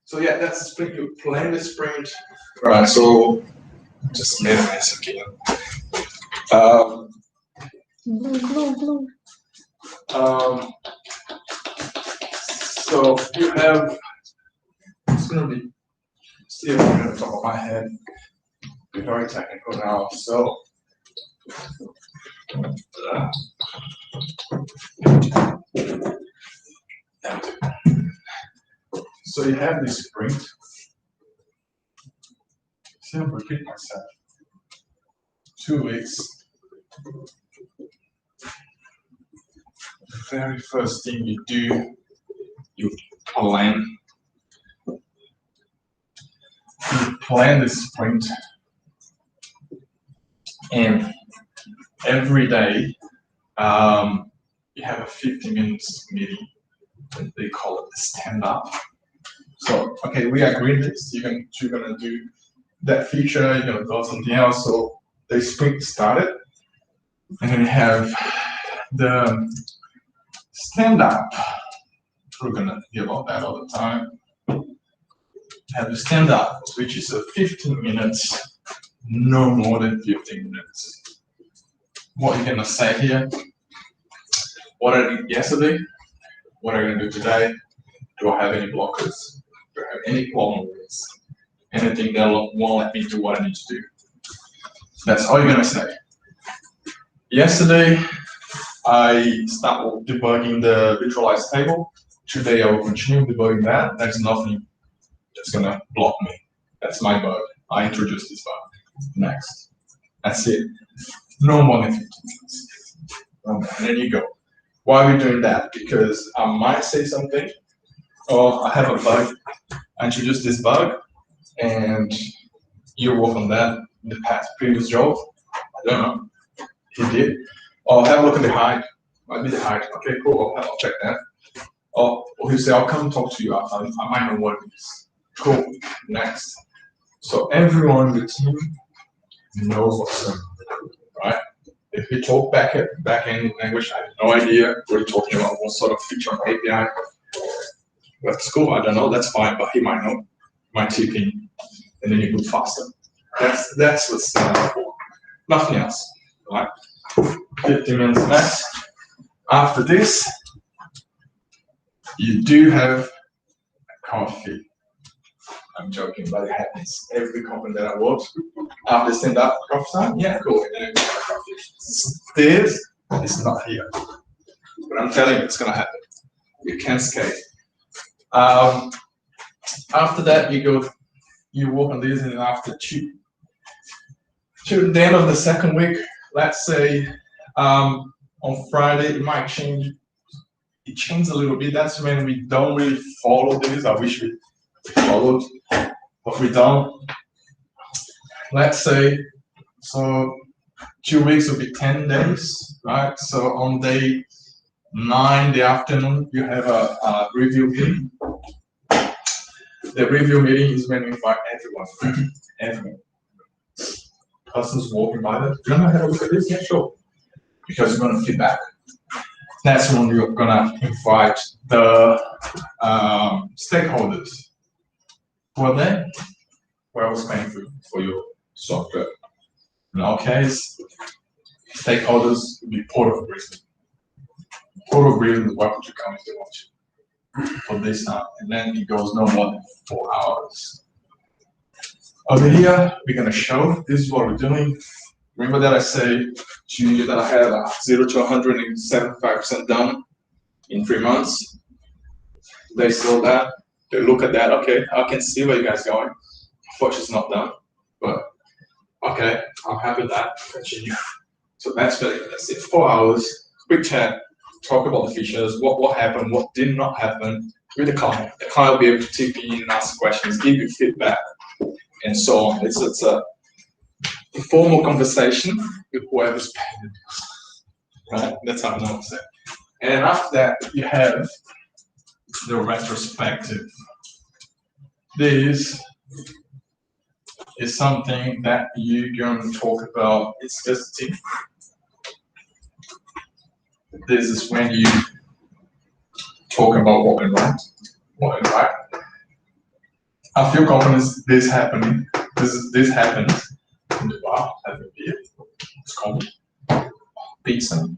So yeah, that's the sprint. You plan the sprint. Right. So just made a mess again. So you have, it's going to be still on the top of my head, be very technical now. So, so you have this sprint. See, I'm repeating myself. 2 weeks. The very first thing you do, you plan. You plan the sprint, and every day you have a 50 minutes meeting. They call it the stand-up. So, okay, we agreed this. You're gonna do that feature. You're gonna do something else. So the sprint started, and then you have the stand-up. We're gonna hear about that all the time. Have the stand-up, which is a 15 minutes, no more than 15 minutes. What are you gonna say here? What I did yesterday? What are you gonna do today? Do I have any blockers? Do I have any problem with this? Anything that won't let me do what I need to do? That's all you're gonna say. Yesterday, I started debugging the virtualized table. Today, I will continue debugging that. There's nothing that's gonna block me. That's my bug. I introduced this bug. Next. That's it. No more than 15 minutes. and then you go. Why are we doing that? Because I might say something, or I have a bug, I introduce this bug, and you work on that in the previous job. I don't know. He did. Or have a look at the hide. Might be the hide. Okay, cool. I'll check that. Or he'll say, I'll come talk to you. I might know what it is. Cool. Next. So everyone in the team knows what's up, right? If we talk back end language, I have no idea what you're talking about, what sort of feature on API. That's cool. I don't know. That's fine. But he might know. Might tip in, and then you move faster. That's what's for. Nothing else, right? 15 minutes max. After this, you do have a coffee. I'm joking, but it happens. Every company that I work, after stand up coffee time, yeah, cool. And then coffee. This is not here, but I'm telling you, it's gonna happen. You can't skate. After that, you work on this, and then after to the end of the second week, let's say on Friday, it might change. It changes a little bit. That's when we don't really follow this. I wish we followed, but we don't. Let's say, so 2 weeks will be 10 days, right? So on day 9 in the afternoon, you have a review meeting. The review meeting is when we invite everyone, everyone. Persons walking by that, do you want to have a look at this? Yeah, sure. Because you're going to feedback. That's when you're going to invite the stakeholders. Who are they? Whoever's paying for your software. In our case, stakeholders will be Port of Brisbane. Port of Brisbane is welcome to come if they want to for this time. And then it goes no more than 4 hours. Over here, we're going to show this is what we're doing. Remember that I say to you that I had 0 to 175% done in 3 months? They saw that, they look at that, okay, I can see where you guys are going. Unfortunately, it's not done, but okay, I'm happy with that, continue. So that's it, 4 hours, quick chat, talk about the features, what happened, what did not happen with the client. The client will be able to tip in and ask questions, give you feedback, and so on. It's a formal conversation with whoever's paying the bills, right? That's how I know what's there. And after that, you have the retrospective. This is something that you're going to talk about. It's just a tip. This is when you talk about what went right, what went right. A few companies, this happened. This happened. Wow, have a beer. It's called pizza,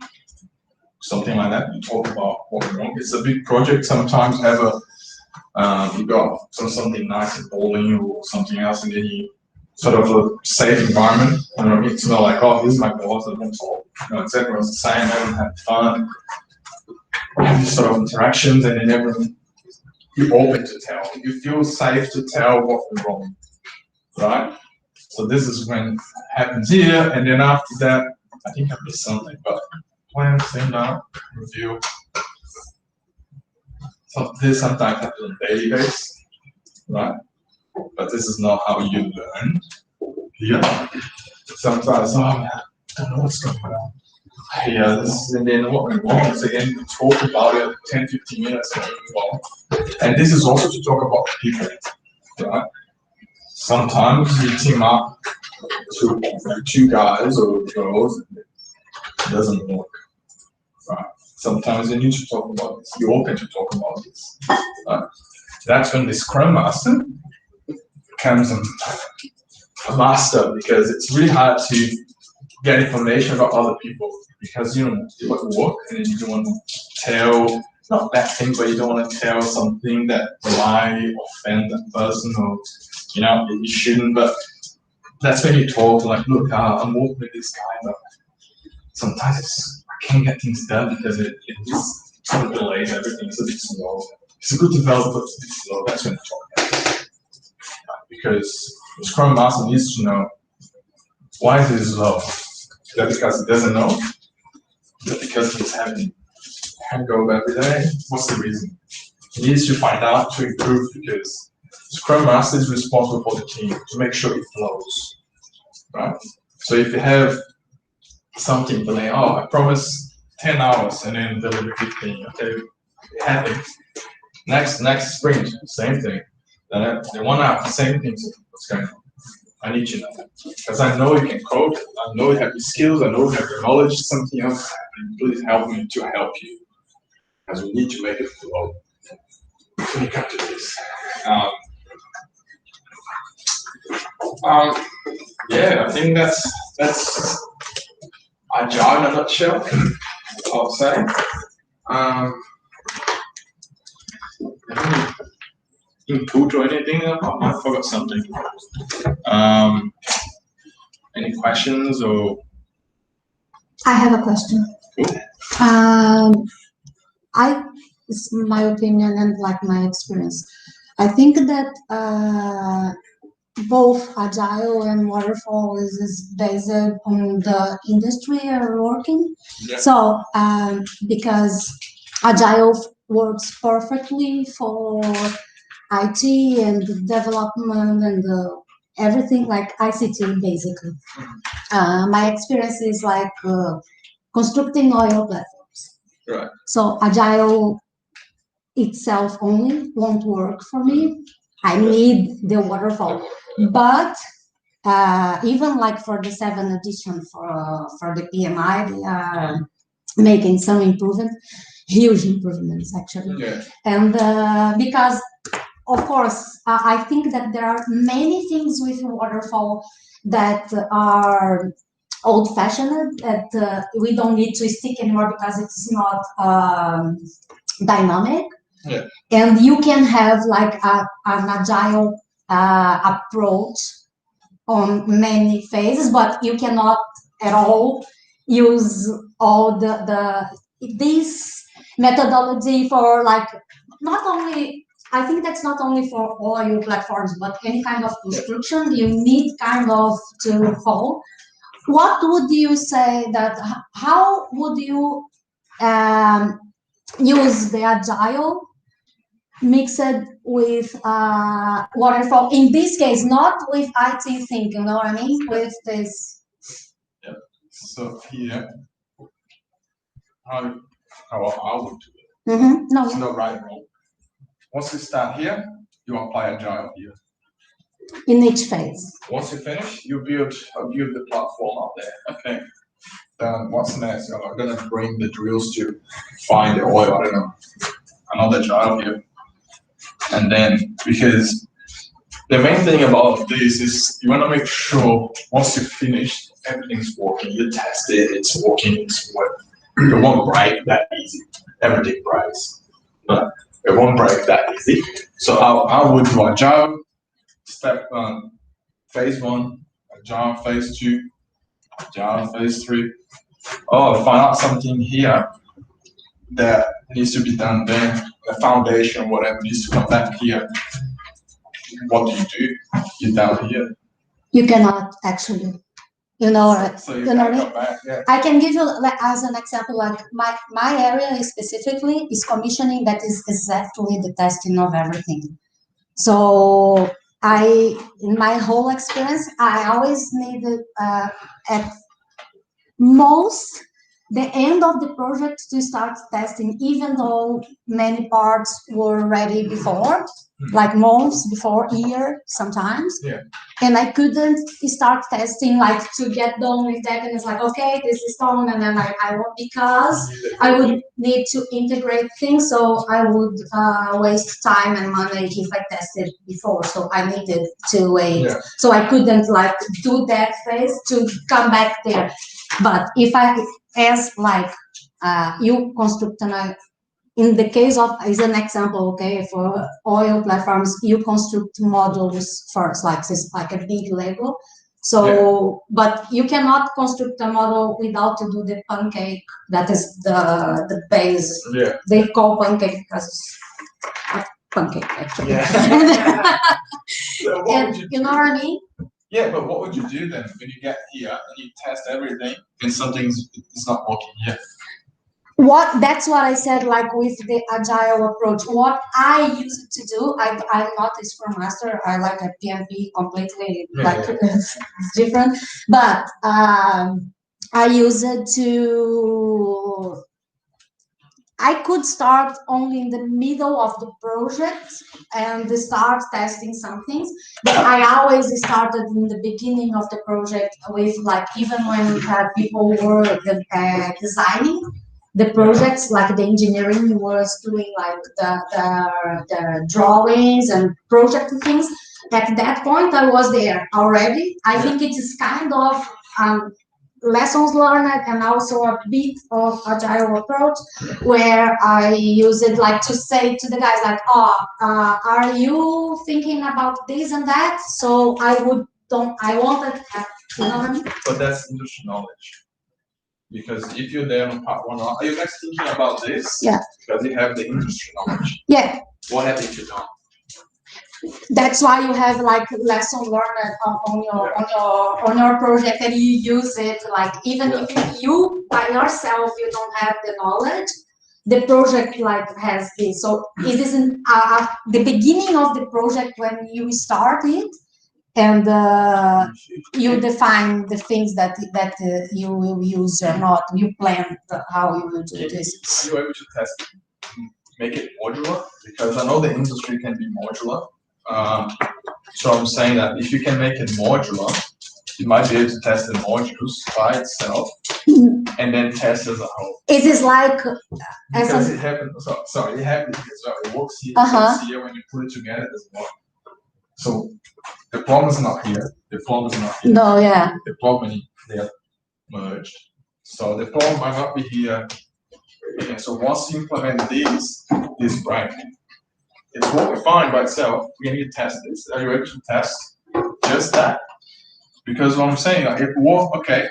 something like that. You talk about what went wrong. It's a big project. Sometimes have you got something nice in bowling or something else, and then you sort of a safe environment. You know, it's not like, oh, this is my boss, I don't talk. You know, it's everyone's the same. Everyone had fun. These sort of interactions, and then everyone you're open to tell. You feel safe to tell what went wrong, right? So this is when it happens here, and then after that, I think I missed something, but plan, stand up, review. So this sometimes happens on a daily basis, right? But this is not how you learn here. Sometimes, oh man, I don't know what's going on. Yeah, this is, and then what went wrong is again, we talk about it 10, 15 minutes and move on. And this is also to talk about people, right? Sometimes you team up to two guys or girls, and it doesn't work, right? Sometimes you need to talk about this. You're open to talk about this, right? That's when the Scrum Master becomes a master, because it's really hard to get information about other people, because you know you want to work and then you don't want to tell not bad things, but you don't want to tell something that might offend that person, or you know you shouldn't. But that's when you talk like, look, I'm working with this guy, but sometimes I can't get things done because it just sort of delays everything. It's a bit slow. It's a good developer, but it's a bit slow. That's when you talk. Because the Scrum Master needs to know why is it slow. Is that because it doesn't know? because he's having hangover every day? What's the reason? He needs to find out to improve because Scrum Master is responsible for the team to make sure it flows, right? So if you have something delaying, oh, I promised 10 hours and then deliver 15, okay, it happens. Next sprint, same thing. Then 1 hour, same thing. What's going on? I need to know because I know you can code. I know you have the skills. I know you have the knowledge. Something else happening. Please help me to help you, because we need to make it flow. When you come to this, yeah, I think that's Agile in a nutshell. I'll say. Input or anything? I forgot something. Any questions or? I have a question. It's my opinion and like my experience. I think that both Agile and Waterfall is based on the industry you're working. Yeah. So because Agile works perfectly for IT and development and everything like ICT basically. My experience is like constructing oil platforms. Right. So Agile itself only won't work for me. I need the waterfall. But even like for the 7th edition for the PMI, they are making some huge improvements actually. Yeah. And because of course, I think that there are many things with waterfall that are old-fashioned that we don't need to stick anymore because it's not dynamic. Yeah. And you can have like an agile approach on many phases, but you cannot at all use all this methodology for like not only. I think that's not only for oil platforms, but any kind of construction, you need kind of to follow. What would you say that, how would you use the Agile mixed with waterfall? In this case, not with IT thinking, you know what I mean? With this. Yeah. So here, how I would do it. Mm-hmm. No. It's not right and wrong. Once you start here, you apply Agile here. In each phase. Once you finish, you build the platform out there. Okay. Then what's next? I'm gonna bring the drills to find the oil. I don't know. Another Agile here. And then because the main thing about this is you want to make sure once you finish, everything's working. You test it, it's working, it's working. It won't break that easy. Everything breaks. But it won't break that easy. So I would do Agile, step phase 1, Agile phase 2, Agile phase 3. Oh, find out something here that needs to be done there. The foundation, whatever needs to come back here. What do? You're down here. You cannot actually. You know, So you you know can what I come back, yeah. I can give you like as an example, like my area specifically is commissioning, that is exactly the testing of everything. So in my whole experience, I always needed at most the end of the project to start testing, even though many parts were ready before, like months before, year sometimes. Yeah. And I couldn't start testing like to get done with that. And it's like, okay, this is done. And then I won't, because I would need to integrate things. So I would waste time and money if I tested before. So I needed to wait. Yeah. So I couldn't like do that phase to come back there. But if as like you construct in the case of, is an example, okay, for oil platforms, you construct modules first, like this, like a big Lego. So, yeah. But you cannot construct a model without to do the pancake. That is the base. Yeah. They call pancake because it's a pancake actually. Yeah. So what would you know what I mean? Yeah, but what would you do then when you get here and you test everything and something's not working yet? That's what I said, like with the agile approach. What I used to do, I'm not a Scrum Master, I like a PMP completely, like it's different. But I use it to, I could start only in the middle of the project and start testing some things, but I always started in the beginning of the project with, like, even when people were designing the projects, like the engineering was doing like the drawings and project things. At that point, I was there already. I think it is kind of lessons learned and also a bit of agile approach, where I use it like to say to the guys like, are you thinking about this and that? So I wanted, you know what I mean? But that's industry knowledge. Because if you're there on part one, are you guys thinking about this? Yeah. Because you have the industry knowledge. Yeah. What have you done? That's why you have like lesson learned on your project, and you use it, like, even if you by yourself you don't have the knowledge, the project like has this. So it isn't the beginning of the project when you start it, and you define the things that you will use or not. You plan how you will do this. Are you able to test, make it modular? Because I know the industry can be modular. So I'm saying that if you can make it modular, you might be able to test the modules by itself and then test as a whole. It is like because it happens. Sorry, it happens as well. It works here, it works here when you put it together as well. So the problem is not here. The problem is not here. No, yeah. The problem is they are merged. So the problem might not be here. And so once you implement this break, it's working fine by itself. We need to test this. Are you able to test just that? Because what I'm saying, like, it works. Okay.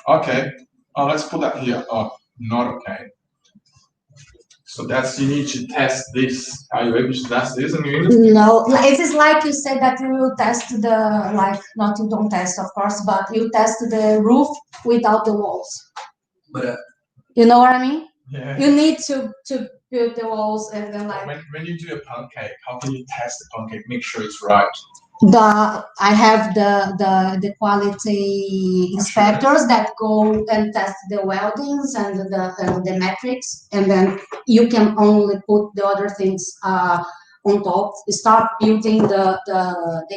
Oh, let's put that here. Oh, not okay. So that's, you need to test this. Are you able to test this? No, it is like you said that you will test the, like, not you don't test, of course, but you test the roof without the walls. But you know what I mean? Yeah. You need to build the walls, and then like when you do a pancake, how can you test the pancake? Make sure it's right. I have the quality inspectors that go and test the weldings and the metrics, and then you can only put the other things on top. Start building the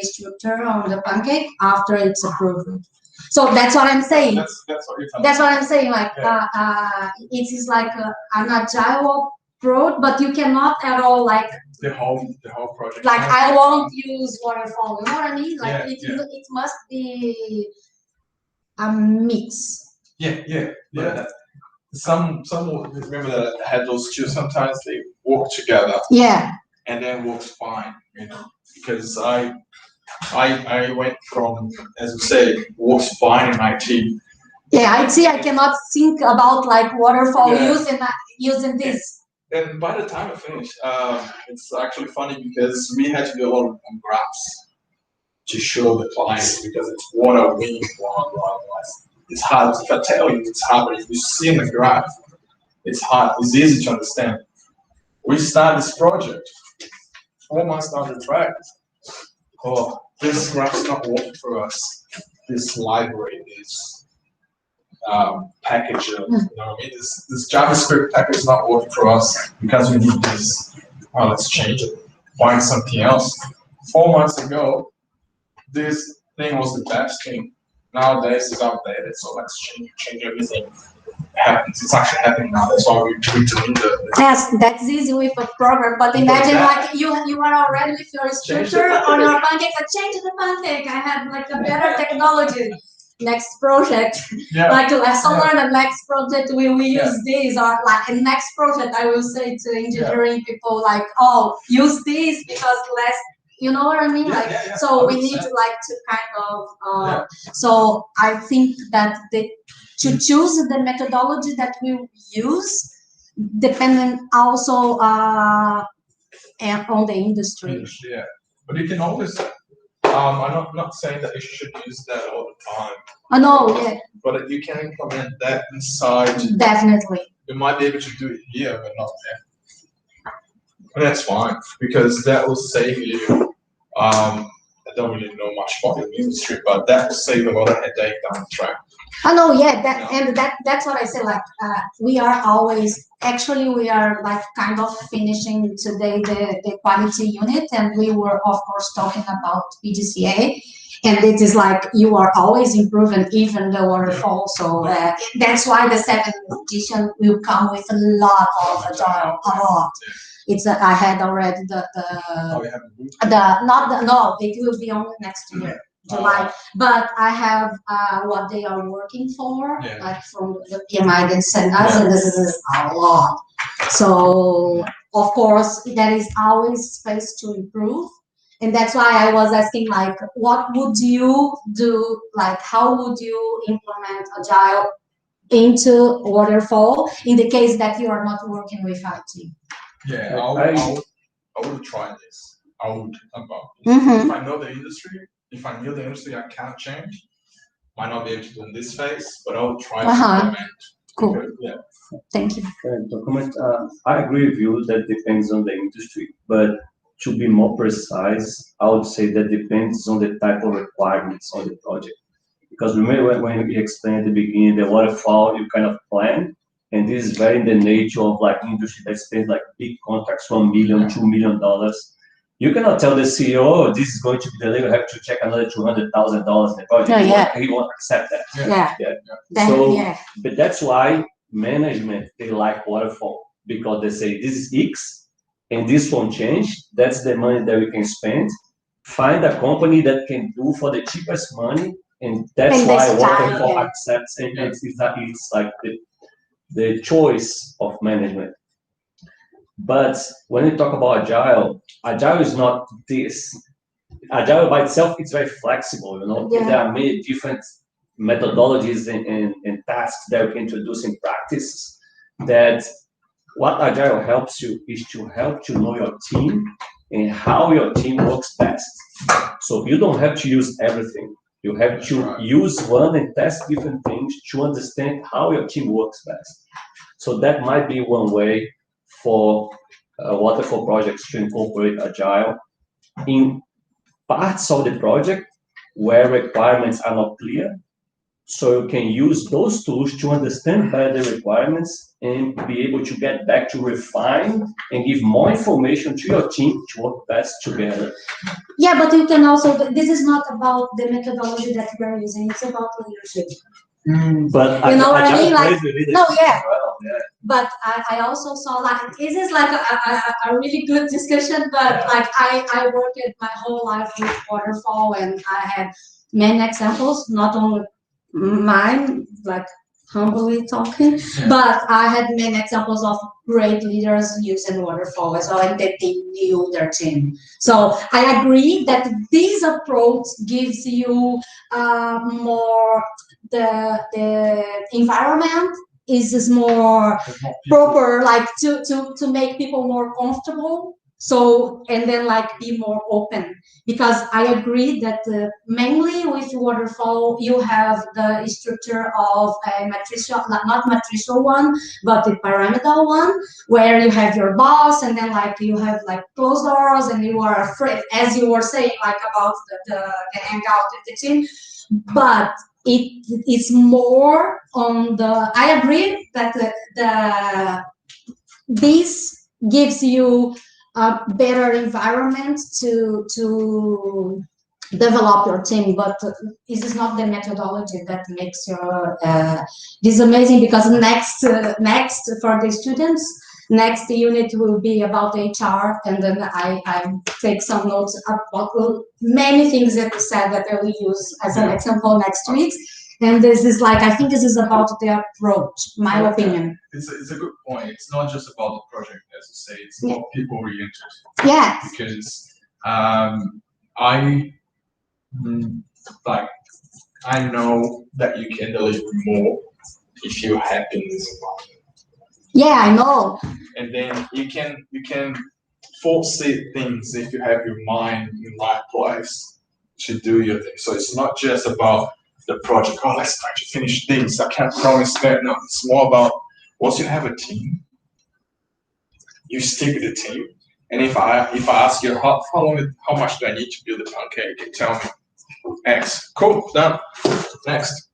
structure on the pancake after it's approved. So that's what I'm saying. That's what you're talking. That's what I'm saying. Like it is like an agile approach, but you cannot at all like the whole project. Like I won't use waterfall. You know what I mean? Like it must be a mix. Yeah. Some remember that I had those two. Sometimes they work together. Yeah. And then works fine, you know, because I went from, as you say, works fine in IT. Yeah, IT. I cannot think about like waterfall using this. And by the time I finished, it's actually funny because we had to do a lot of graphs to show the clients because it's one. It's hard. If I tell you, it's hard, but if you see in the graph, it's hard. It's easy to understand. We started this project 4 months down the track. Oh, this graph's not working for us. This library, this package, you know what I mean? This JavaScript package is not working for us because we need this. Oh, let's change it. Find something else. 4 months ago, this thing was the best thing. Nowadays it's outdated, so let's change everything. It happens. It's actually happening now. That's why we're doing the. Yes, that's easy with a program. But imagine like you are already with your structure on your pancake. Change the pancake. I have like a better technology. Next project, like lesson learned. The next project we will use this, or like the next project I will say to engineering people like, oh, use this because less. You know what I mean? So we need like to kind of. So I think that to choose the methodology that we use, depending also on the industry. Yeah, but you can always I'm not saying that you should use that all the time. No, yeah, But you can implement that inside. definitely. You might be able to do it here, but not there. And that's fine, because that will save you, I don't really know much about the industry, but that will save a lot of headache down the track. No, yeah, that's what I say. Like, we are always, actually, we are like kind of finishing today the quality unit, and we were of course talking about PDCA, and it is like you are always improving, even the waterfall. So that's why the 7th edition will come with a lot of Agile, a lot. It's I had already no, it will be only next year. July, but I have what they are working for, like from the PMI they send us, and this is a lot. So of course there is always space to improve, and that's why I was asking, like, what would you do? Like, how would you implement Agile into waterfall in the case that you are not working with IT? Yeah, I would try this. I would if I know the industry. If I knew the industry I can't change, might not be able to do in this phase, but I will try to implement. Cool. Because, Thank you. To comment, I agree with you that depends on the industry, but to be more precise, I would say that depends on the type of requirements on the project. Because remember when we explained at the beginning, the waterfall, you kind of plan, and this is very in the nature of like industry that spends like big contracts, $1 million, $2 million. You cannot tell the CEO, oh, this is going to be delivered, have to check another $200,000 in the project. He won't accept that. So, but that's why management, they like waterfall, because they say this is X and this won't change. That's the money that we can spend. Find a company that can do for the cheapest money, and that's why waterfall accepts, and it's like the choice of management. But when we talk about Agile is not this. Agile by itself, it's very flexible, you know. There are many different methodologies and tasks that we can introduce in practice. That what Agile helps you is to help to know your team and how your team works best. So you don't have to use everything. You have to use one and test different things to understand how your team works best. So that might be one way for waterfall projects to incorporate Agile in parts of the project where requirements are not clear. So you can use those tools to understand better the requirements and be able to get back to refine and give more information to your team to work best together. Yeah, but you can also, this is not about the methodology that we are using, it's about leadership. But you know what I mean? Like, no, yeah. Well, But I also saw, like, this is like a really good discussion, but like I worked my whole life with waterfall, and I had many examples, not only mine, like humbly talking, but I had many examples of great leaders using waterfall as well, and that they knew their team. So I agree that this approach gives you more, the environment is more proper, like to make people more comfortable. So, and then like be more open, because I agree that mainly with waterfall, you have the structure of a matricial, not matricial one, but the pyramidal one, where you have your boss, and then like you have like closed doors, and you are afraid, as you were saying, like about the hangout with the team. But it's more on the, I agree that this gives you a better environment to develop your team, but this is not the methodology that makes your this is amazing, because next for the students, next unit will be about HR, and then I take some notes about many things that we said that I will use as an example next week. And this is like, I think this is about the approach, my opinion. It's a good point. It's not just about the project, as you say, it's about people oriented. Yes. Because I know that you can deliver more if you're happy in this environment. Yeah, I know. And then you can foresee things if you have your mind in the right place. to do your thing. So it's not just about the project. Oh, let's try to finish this. I can't promise that. No, it's more about once you have a team, you stick with the team. And if I ask you how much do I need to build a pancake, you tell me X. Cool, done. Next.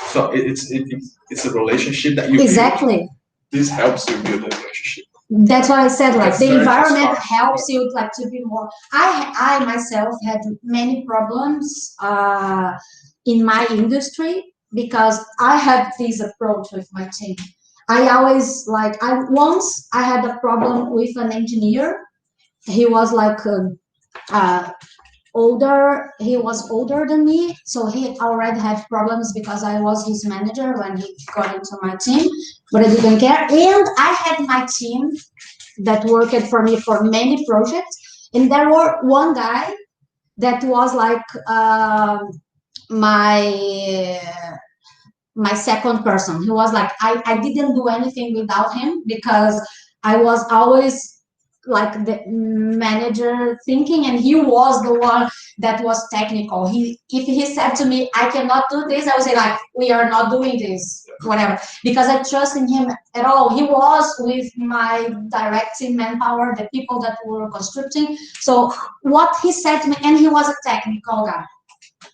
So it's a relationship that you exactly build. This helps you build a relationship. That's why I said, like, That's the very environment transparent. helps you, like, to be more. I myself had many problems in my industry because I have this approach with my team. I always, like, once I had a problem with an engineer. He was like he was older than me, so he already had problems because I was his manager when he got into my team, but I didn't care. And I had my team that worked for me for many projects, and there were one guy that was like my second person. He was like, I didn't do anything without him because I was always like the manager thinking, and he was the one that was technical. If he said to me, I cannot do this, I would say, like, we are not doing this, whatever, because I trust in him at all. He was with my direct team manpower, the people that were constructing. So what he said to me, and he was a technical guy,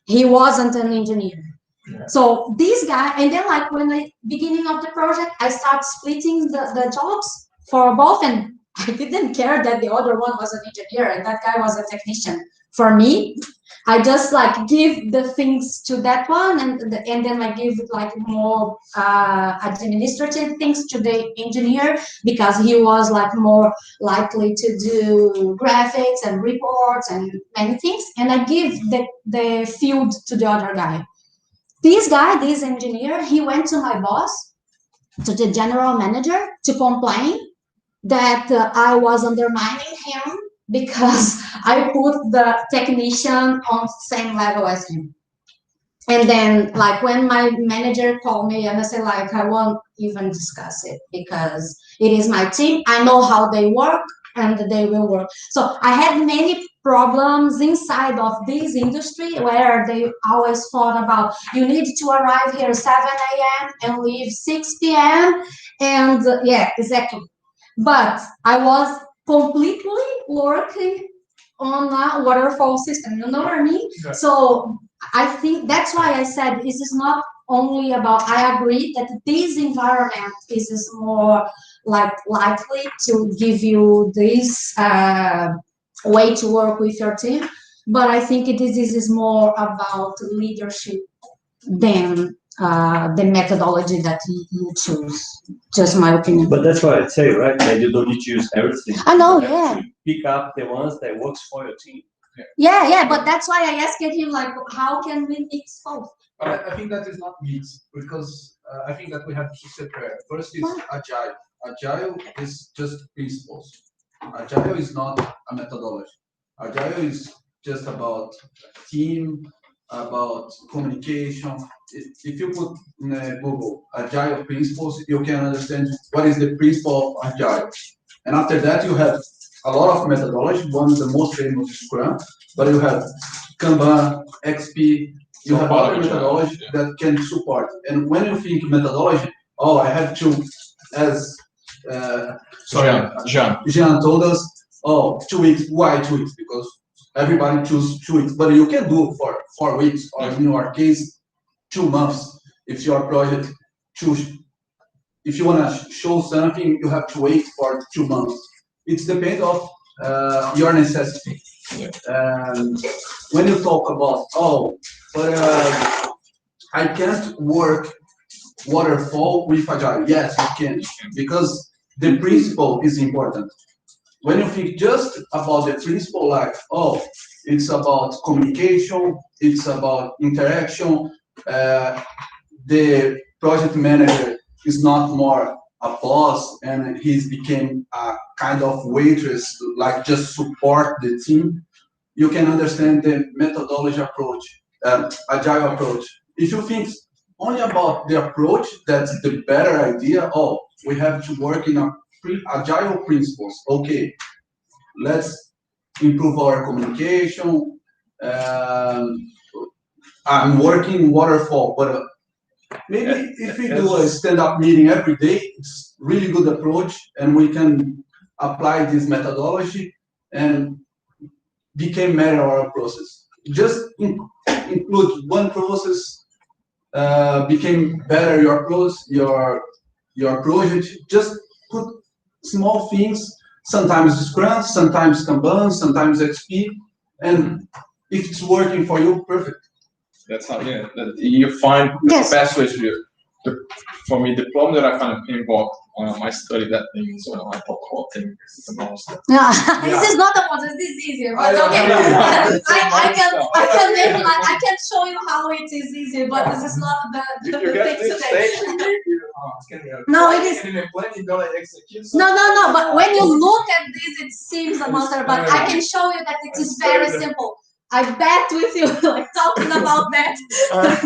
he wasn't an engineer. Yeah. So this guy, and then, like, when the beginning of the project, I start splitting the jobs for both, and I didn't care that the other one was an engineer and that guy was a technician. For me, I just, like, give the things to that one, and then I give, like, more administrative things to the engineer because he was, like, more likely to do graphics and reports and many things, and I give the field to the other guy. This engineer, he went to my boss, to the general manager, to complain that I was undermining him because I put the technician on the same level as him. And then, like, when my manager called me and I said, like, I won't even discuss it because it is my team. I know how they work and they will work. So I had many problems inside of this industry where they always thought about, you need to arrive here 7 a.m. and leave 6 p.m. And yeah, exactly. But I was completely working on a waterfall system, you know what I mean? Yeah. So I think that's why I said this is not only about, I agree that this environment is more like likely to give you this way to work with your team, but I think this is more about leadership than the methodology that you choose. Just my opinion. But that's what I'd say, right? That you don't need to use everything. I know, yeah. Pick up the ones that works for your team. Yeah, but that's why I asked him, like, how can we mix both? I think that is not mix, because I think that we have to separate. First is Agile. Agile is just principles. Agile is not a methodology. Agile is just about team, about communication. If you put in Google Agile principles, you can understand what is the principle of Agile. And after that, you have a lot of methodology. One of the most famous is Scrum, but you have Kanban, XP, you have other methodology that can support. And when you think methodology, oh, I have to, as Jean told us, oh, 2 weeks. Why 2 weeks? Because everybody chooses 2 weeks, but you can do for 4 weeks, or in your case, 2 months. If your project if you want to show something, you have to wait for 2 months. It depends of your necessity. Yeah. And when you talk about, oh, but I can't work waterfall with Agile. Yes, you can, because the principle is important. When you think just about the principle, like, oh, it's about communication, it's about interaction, the project manager is not more a boss and he's became a kind of waitress, like just support the team, you can understand the methodology approach, Agile approach. If you think only about the approach, that's the better idea. Oh, we have to work in a Agile principles. Okay, let's improve our communication, I'm working waterfall, but maybe if we do a stand-up meeting every day, it's really good approach, and we can apply this methodology and become better our process. Just include one process, became better your process, your project. Just put small things. Sometimes Scrum, sometimes Kanban, sometimes XP, and if it's working for you, perfect. That's how you find the best way to do it. For me, the problem that I find in PMBOK, I study that thing, so I talk whole thing. It's a monster. Yeah, this is not a monster. This is easier, but okay. I can show you how it is easier, but this is not the thing today. No, it is. No. But when you look at this, it seems a monster. But I can show you that it is very simple. I bet with you, like talking about that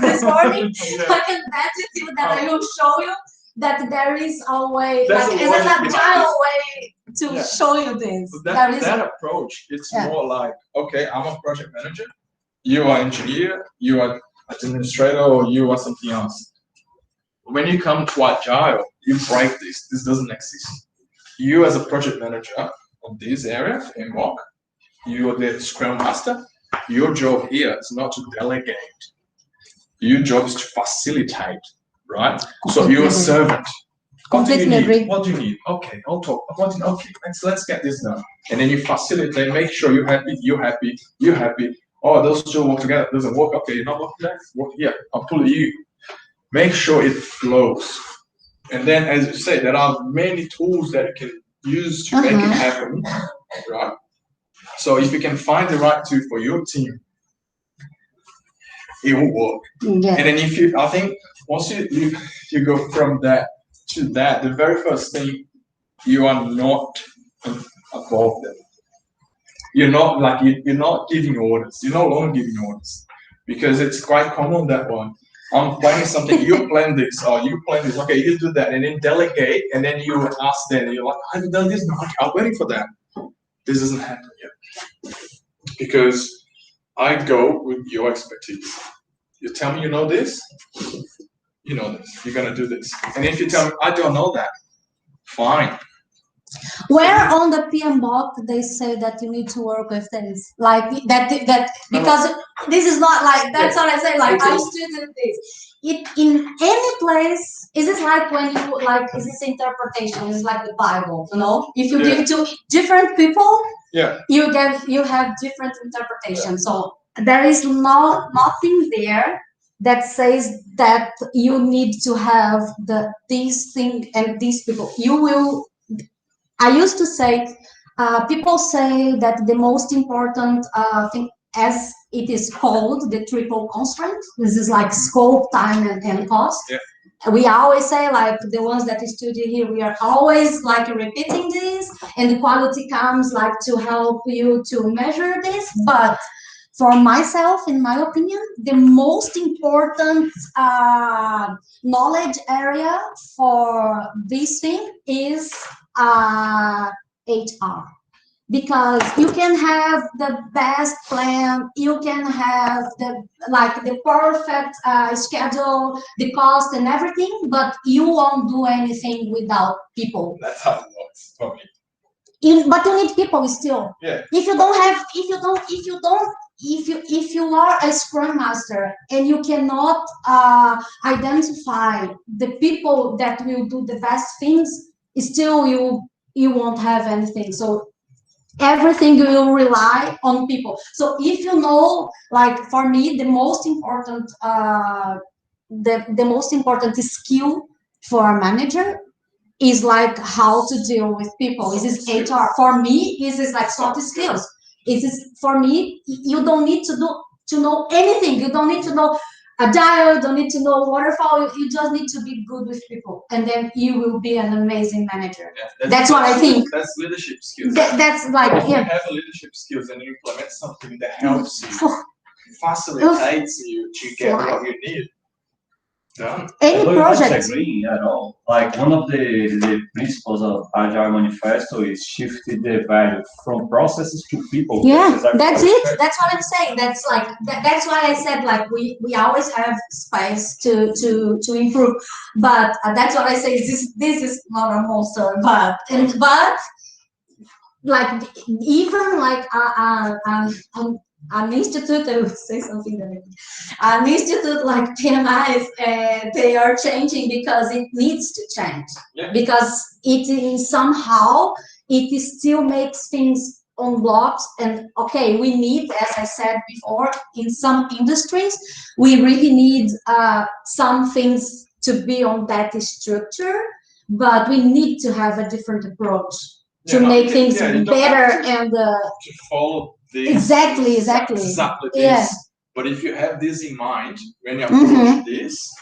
this morning, I can bet with you that I will show you that there is a way, like it's an agile way to show you this. So that approach, it's more like, okay, I'm a project manager, you are engineer, you are administrator, or you are something else. When you come to agile, you break this. This doesn't exist. You as a project manager of this area in work, you are the Scrum Master. Your job here is not to delegate. Your job is to facilitate, right? So you're a servant. What do you need? What do you need? Okay, I'll talk. Okay, let's get this done. And then you facilitate, make sure you're happy, you're happy, you're happy. Oh, those two work together. Doesn't work. Okay, you're not working together. Work here. I'll pull you. Make sure it flows. And then, as you say, there are many tools that you can use to make it happen, right? So if you can find the right tool for your team, it will work. Yeah. And then I think once you go from that to that, the very first thing, you are not above them. You're not like you're not giving orders. You're no longer giving orders, because it's quite common that one. I'm planning something, you plan this, or you plan this. Okay, you do that, and then delegate, and then you ask them. You're like, I've done this. No, okay, I'm waiting for that. This doesn't happen yet, because I go with your expertise. You tell me you know this, you know this. You're gonna do this, and if you tell me I don't know that, fine. Where on the PMBOK they say that you need to work with this, like that because this is not like that's what I say. Like I studied this. In any place, is it like when you like? Is this interpretation? It's like the Bible, you know. If you give it to different people, you have different interpretations. So there is nothing there that says that you need to have these thing and these people. You will. I used to say, people say that the most important thing, as it is called, the triple constraint. This is like scope, time, and cost. Yeah. We always say, like the ones that study here, we are always like repeating this, and the quality comes like to help you to measure this. But for myself, in my opinion, the most important knowledge area for this thing is HR, because you can have the best plan, you can have the perfect schedule, the cost and everything, but you won't do anything without people. That's how it works for me. But you need people still. Yeah. If you are a Scrum Master and you cannot identify the people that will do the best things, still you won't have anything. So everything will rely on people. So if you know, like for me, the most important the most important skill for a manager is like how to deal with people. This is HR. For me, this is like soft skills. It is for me. You don't need to know anything. You don't need to know Agile. You don't need to know waterfall. You just need to be good with people, and then you will be an amazing manager. Yeah, that's what I think. That's leadership skills. That's like you have leadership skills and you implement something that helps you, facilitates you to get what you need. Done. Any I don't project. disagree at all. Like one of the principles of Agile Manifesto is shifting the value from processes to people. Yeah, exactly that's what you it. said. That's what I'm saying. That's like that's why I said like we always have space to improve. But that's what I say. This is not a monster, but like even like an institute, I would say something that an institute like PMIs, they are changing because it needs to change. Yeah. Because it is somehow it is still makes things on blocks, and okay, we need, as I said before, in some industries we really need some things to be on that structure, but we need to have a different approach to make things better and to follow this. Exactly. Exactly this. Yeah. But if you have this in mind when you approach this,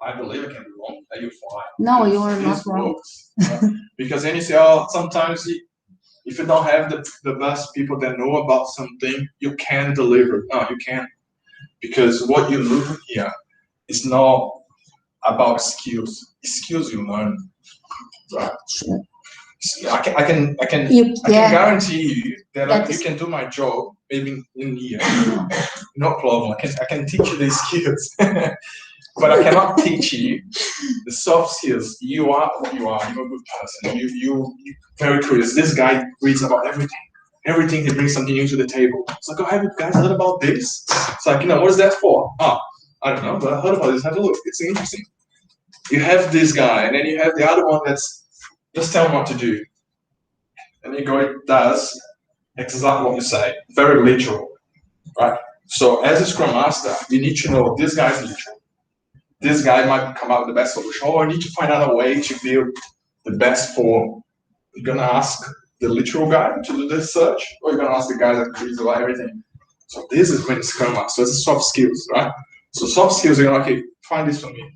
I believe I can be wrong. That you fly. No, you are This not wrong. works, right? Because then you say, oh, sometimes if you don't have the best people that know about something, you can deliver. No, you can't. Because what you learn here is not about skills. Skills you learn. Right. I can guarantee you that you can do my job maybe in a year. No problem. I can teach you the skills, but I cannot teach you the soft skills. You are what you are. You're a good person. You very curious. This guy reads about everything. Everything he brings something new to the table. It's like, oh, have you guys heard about this? It's like, what is that for? Oh, I don't know, but I heard about this. Have a look. It's interesting. You have this guy, and then you have the other one that's just tell him what to do. And he does exactly what you say. Very literal, right? So as a Scrum Master, you need to know this guy's literal. This guy might come out with the best solution. Oh, I need to find out a way to build the best form. You're gonna ask the literal guy to do this search, or you're gonna ask the guy that agrees about everything. So this is when Scrum Master. So it's soft skills, right? So soft skills, you're like, okay, find this for me.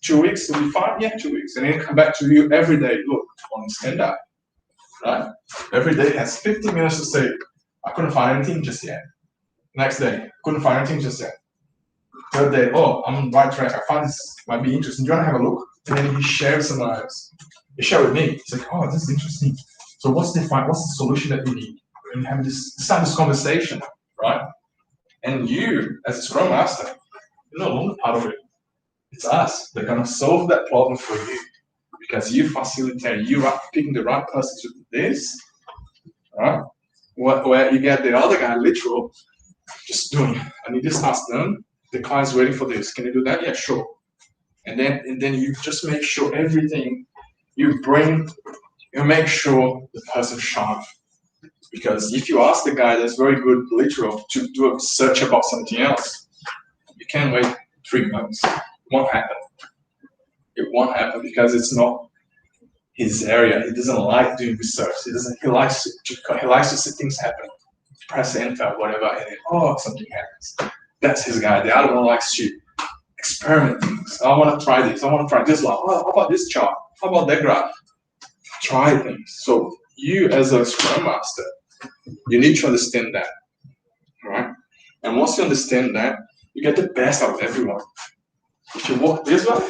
2 weeks, will be fine? Yeah, 2 weeks. And then come back to you every day. Look, understand that. Right? Every day has 50 minutes to say, I couldn't find anything just yet. Next day, couldn't find anything just yet. Third day, oh, I'm on the right track. I found this might be interesting. Do you want to have a look? And then he shares some lives. He shared with me. He's like, oh, this is interesting. So what's the solution that we need? And have start this conversation, right? And you, as a Scrum Master, you're no longer part of it. It's us. They're gonna solve that problem for you because you facilitate. You are picking the right person to do this, right? Where you get the other guy literal, just doing. I need this task done. The client's waiting for this. Can you do that? Yeah, sure. And then you just make sure everything you bring. You make sure the person's sharp. Because if you ask the guy that's very good literal to do a search about something else, you can't wait 3 months. It won't happen. It won't happen because it's not his area. He doesn't like doing research. He likes to see things happen. Press enter, whatever, and then, oh, something happens. That's his guy. The other one likes to experiment things. I want to try this. I want to try this line. Oh, how about this chart? How about that graph? Try things. So you, as a Scrum Master, you need to understand that, right? And once you understand that, you get the best out of everyone. If you walk this way,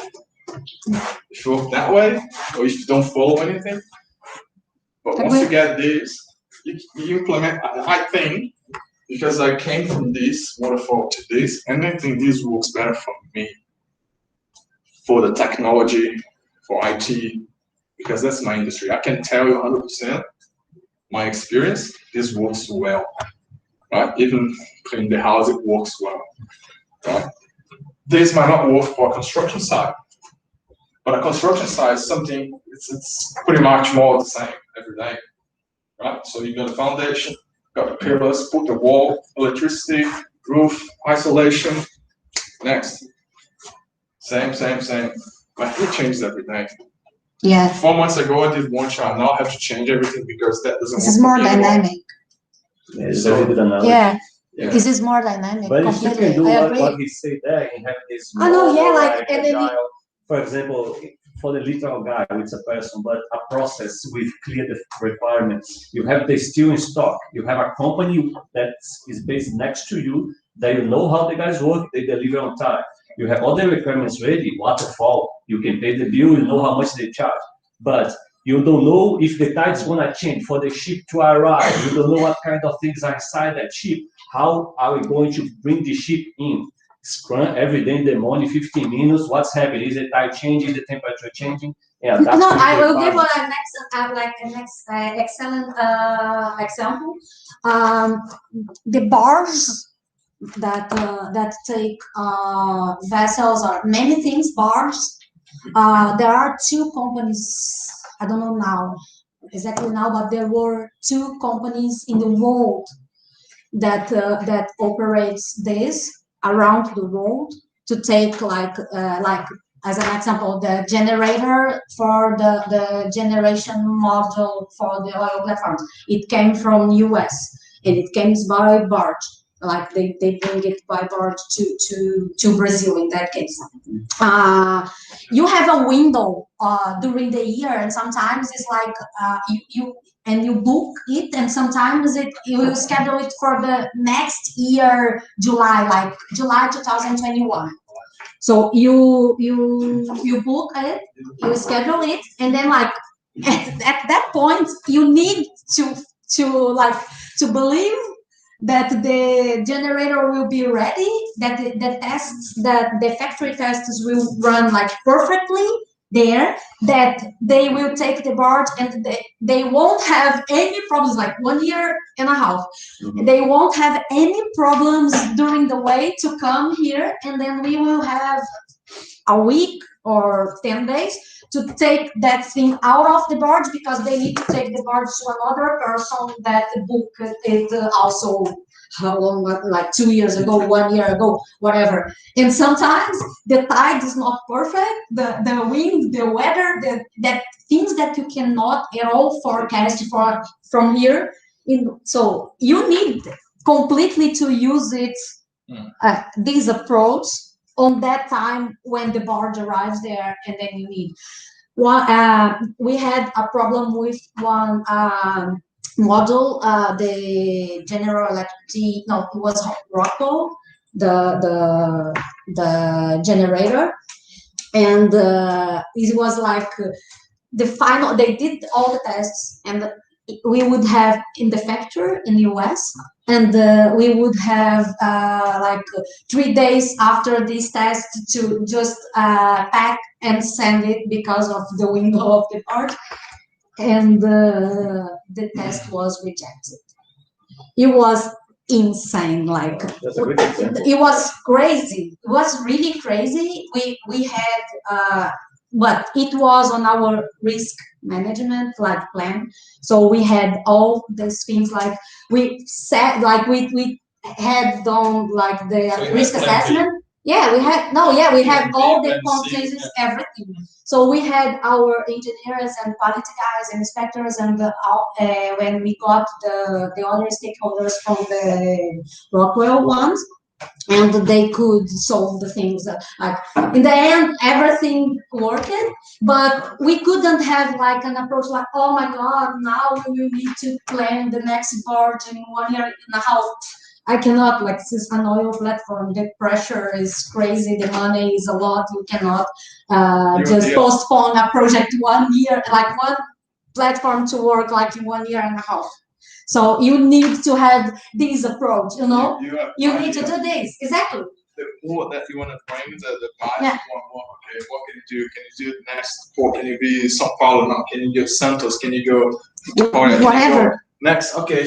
if you walk that way, or if you don't follow anything, but once you get this, you implement. I think because I came from this waterfall to this, and I think this works better for me, for the technology, for IT, because that's my industry. I can tell you 100%. My experience, this works well, right? Even clean the house, it works well, right? This might not work for a construction site, but a construction site is something, it's pretty much more the same every day, right? So you got the foundation, got the pillars, put the wall, electricity, roof, isolation, next. Same. But it changes every day. Yeah. 4 months ago, I did one chart. Now I have to change everything because that doesn't work. This is more dynamic. Yeah, it's a good analogy. Yeah. This is more dynamic. But if you can do what he said there, and have this agile, for example, for the literal guy, it's a person, but a process with clear requirements. You have the steel in stock. You have a company that is based next to you, that you know how the guys work, they deliver on time. You have all the requirements ready, waterfall, you can pay the bill, you know how much they charge. But you don't know if the tide is gonna change for the ship to arrive. You don't know what kind of things are inside that ship. How are we going to bring the ship in? Scrum every day in the morning, 15 minutes, what's happening? Is the tide changing, the temperature changing? Yeah, that's no, I will give an excellent example. The barges that take vessels or many things, barges. There are two companies. I don't know now exactly now, but there were two companies in the world that operates this around the world to take like as an example, the generator for the generation module for the oil platforms. It came from US and it came by barge. Like they bring it by barge to Brazil in that case. You have a window during the year, and sometimes it's like you book it, and sometimes you will schedule it for the next year, July 2021. So you book it, you schedule it, and then like at that point you need to believe that the generator will be ready, that the factory tests will run like perfectly there, that they will take the barge and they won't have any problems, like 1 year and a half. Mm-hmm. They won't have any problems during the way to come here, and then we will have a week or 10 days to take that thing out of the barge, because they need to take the barge to another person that booked it also, how long, like 2 years ago, 1 year ago, whatever. And sometimes the tide is not perfect, the wind, the weather, that things that you cannot at all forecast from here. So you need completely to use it, this approach on that time when the barge arrives there, and then you need one. We had a problem with one model, the General Electric. No, it was Rockwell, the generator, and it was like the final. They did all the tests, and we would have in the factory in the US, and we would have like 3 days after this test to just pack and send it because of the window of the part, and the test was rejected. It was insane, like it was crazy. It was really crazy. We had but it was on our risk management plan. So we had all these things, like we said, like we had done like the risk assessment. Yeah, we had we had all the contingencies, everything. So we had our engineers and quality guys and inspectors, and when we got the other stakeholders from the Rockwell ones, and they could solve the things. Like in the end, everything worked, but we couldn't have like an approach like, oh my God, now we will need to plan the next barge in 1 year and a half. I cannot, like, this is an oil platform, the pressure is crazy, the money is a lot, you cannot just postpone a project 1 year, like one platform to work like in 1 year and a half. So you need to have this approach, you know? You need to do this, exactly. The port that you want to bring, the buy, okay, what can you do? Can you do the next port? Can you be São Paulo now? Can you go Santos? Can you go whatever? Next, okay,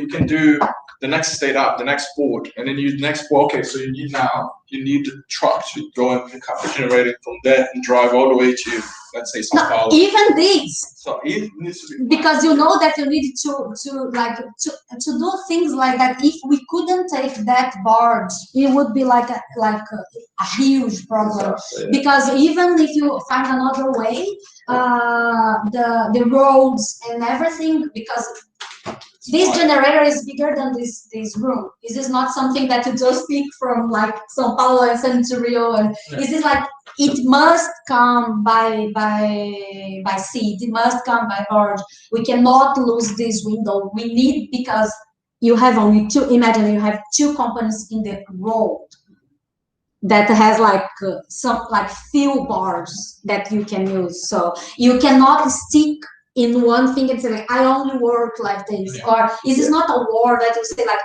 we can do the next state up, the next port, and then you next port. Okay, so you need the truck to go and pick up the generator from there and drive all the way to, let's say, São Paulo. Even this. So it needs to be because you know that you need to do things like that. If we couldn't take that barge, it would be like a huge problem. Because even if you find another way, the roads and everything, because this generator is bigger than this room. This is not something that you just pick from like São Paulo and send to Rio, and this is like, it must come by sea. It must come by barge. We cannot lose this window. We need, because you have only two. Imagine you have two companies in the world. that has like some like few bars that you can use. So you cannot stick in one thing and say like I only work like this, or is this not a word that you say like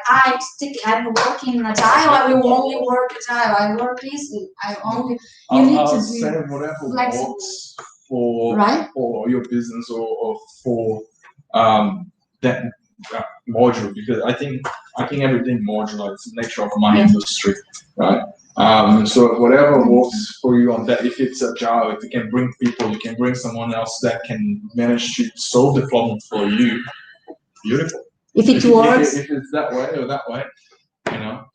I'm working in Agile, I will only work Agile, I work this, I only. You need to say whatever flexible. works for Right? for your business or for that module, because I think everything modular is the nature of my industry, right? So whatever works for you on that, if it's Agile, if you can bring people, you can bring someone else that can manage to solve the problem for you, beautiful. If it works. If it's that way or that way, you know,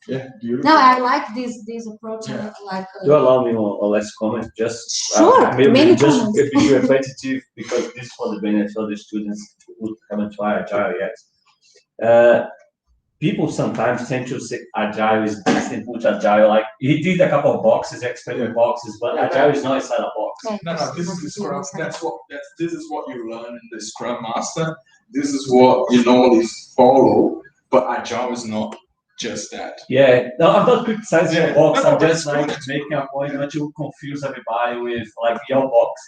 yeah, beautiful. No, I like this approach. Yeah. Like. Do you allow me a last comment? Just Sure, maybe many just comments. a bit repetitive because this is for the benefit of the students who haven't tried Agile yet. People sometimes tend to say Agile is this and put Agile like he did a couple of boxes, experiment boxes, but Agile is not inside a box. No, this is the Scrum. This is what you learn in the Scrum Master. This is what you normally follow, but Agile is not just that. Yeah, no, I'm not criticizing your box. I'm just like making a point not to confuse everybody with like your box.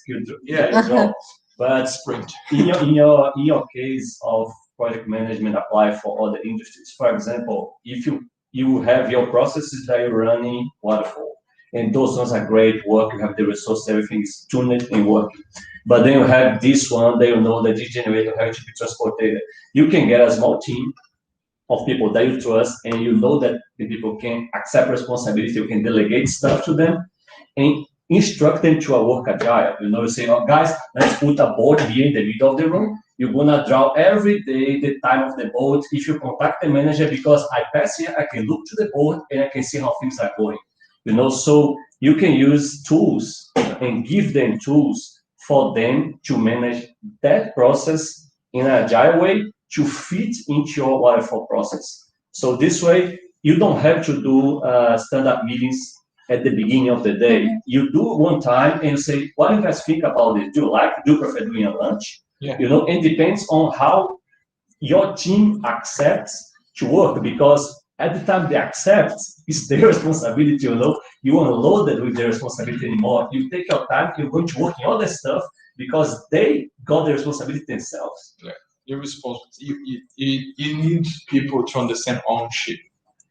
But Sprint. in your case of project management apply for other industries. For example, if you have your processes that you're running waterfall, and those ones are great work, you have the resources, everything is tuned and working. But then you have this one that you know that this generator has to be transported. You can get a small team of people that you trust, and you know that the people can accept responsibility, you can delegate stuff to them, and instruct them to work Agile. You know, you say, oh, guys, let's put a board here in the middle of the room. You're gonna draw every day the time of the board. If you contact the manager, because I pass here, I can look to the board and I can see how things are going. You know, so you can use tools and give them tools for them to manage that process in an Agile way to fit into your waterfall process. So this way, you don't have to do stand-up meetings at the beginning of the day. You do one time and you say, what do you guys think about this? Do you prefer doing a lunch? Yeah. You know, it depends on how your team accepts to work, because at the time they accept, it's their responsibility, you know. You won't load it with their responsibility anymore. You take your time, you're going to work on other stuff because they got the responsibility themselves. Yeah. You're responsible. You need people to understand ownership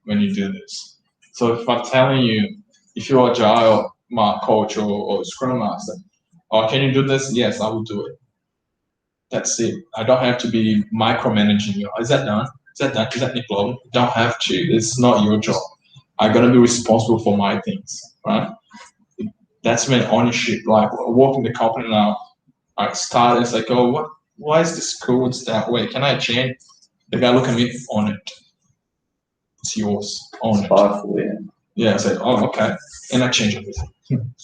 when you do this. So if I'm telling you, if you're Agile coach or Scrum Master, can you do this? Yes, I will do it. That's it. I don't have to be micromanaging you. Is that done? Is that done? Is that any problem? Don't have to. It's not your job. I'm gonna be responsible for my things, right? That's when ownership, like working the company now, I started, it's like, oh, why is this code that way? Can I change? The guy look at me, own it. It's yours, own it. Powerful, yeah. Yeah, I said, oh, okay. And I change everything.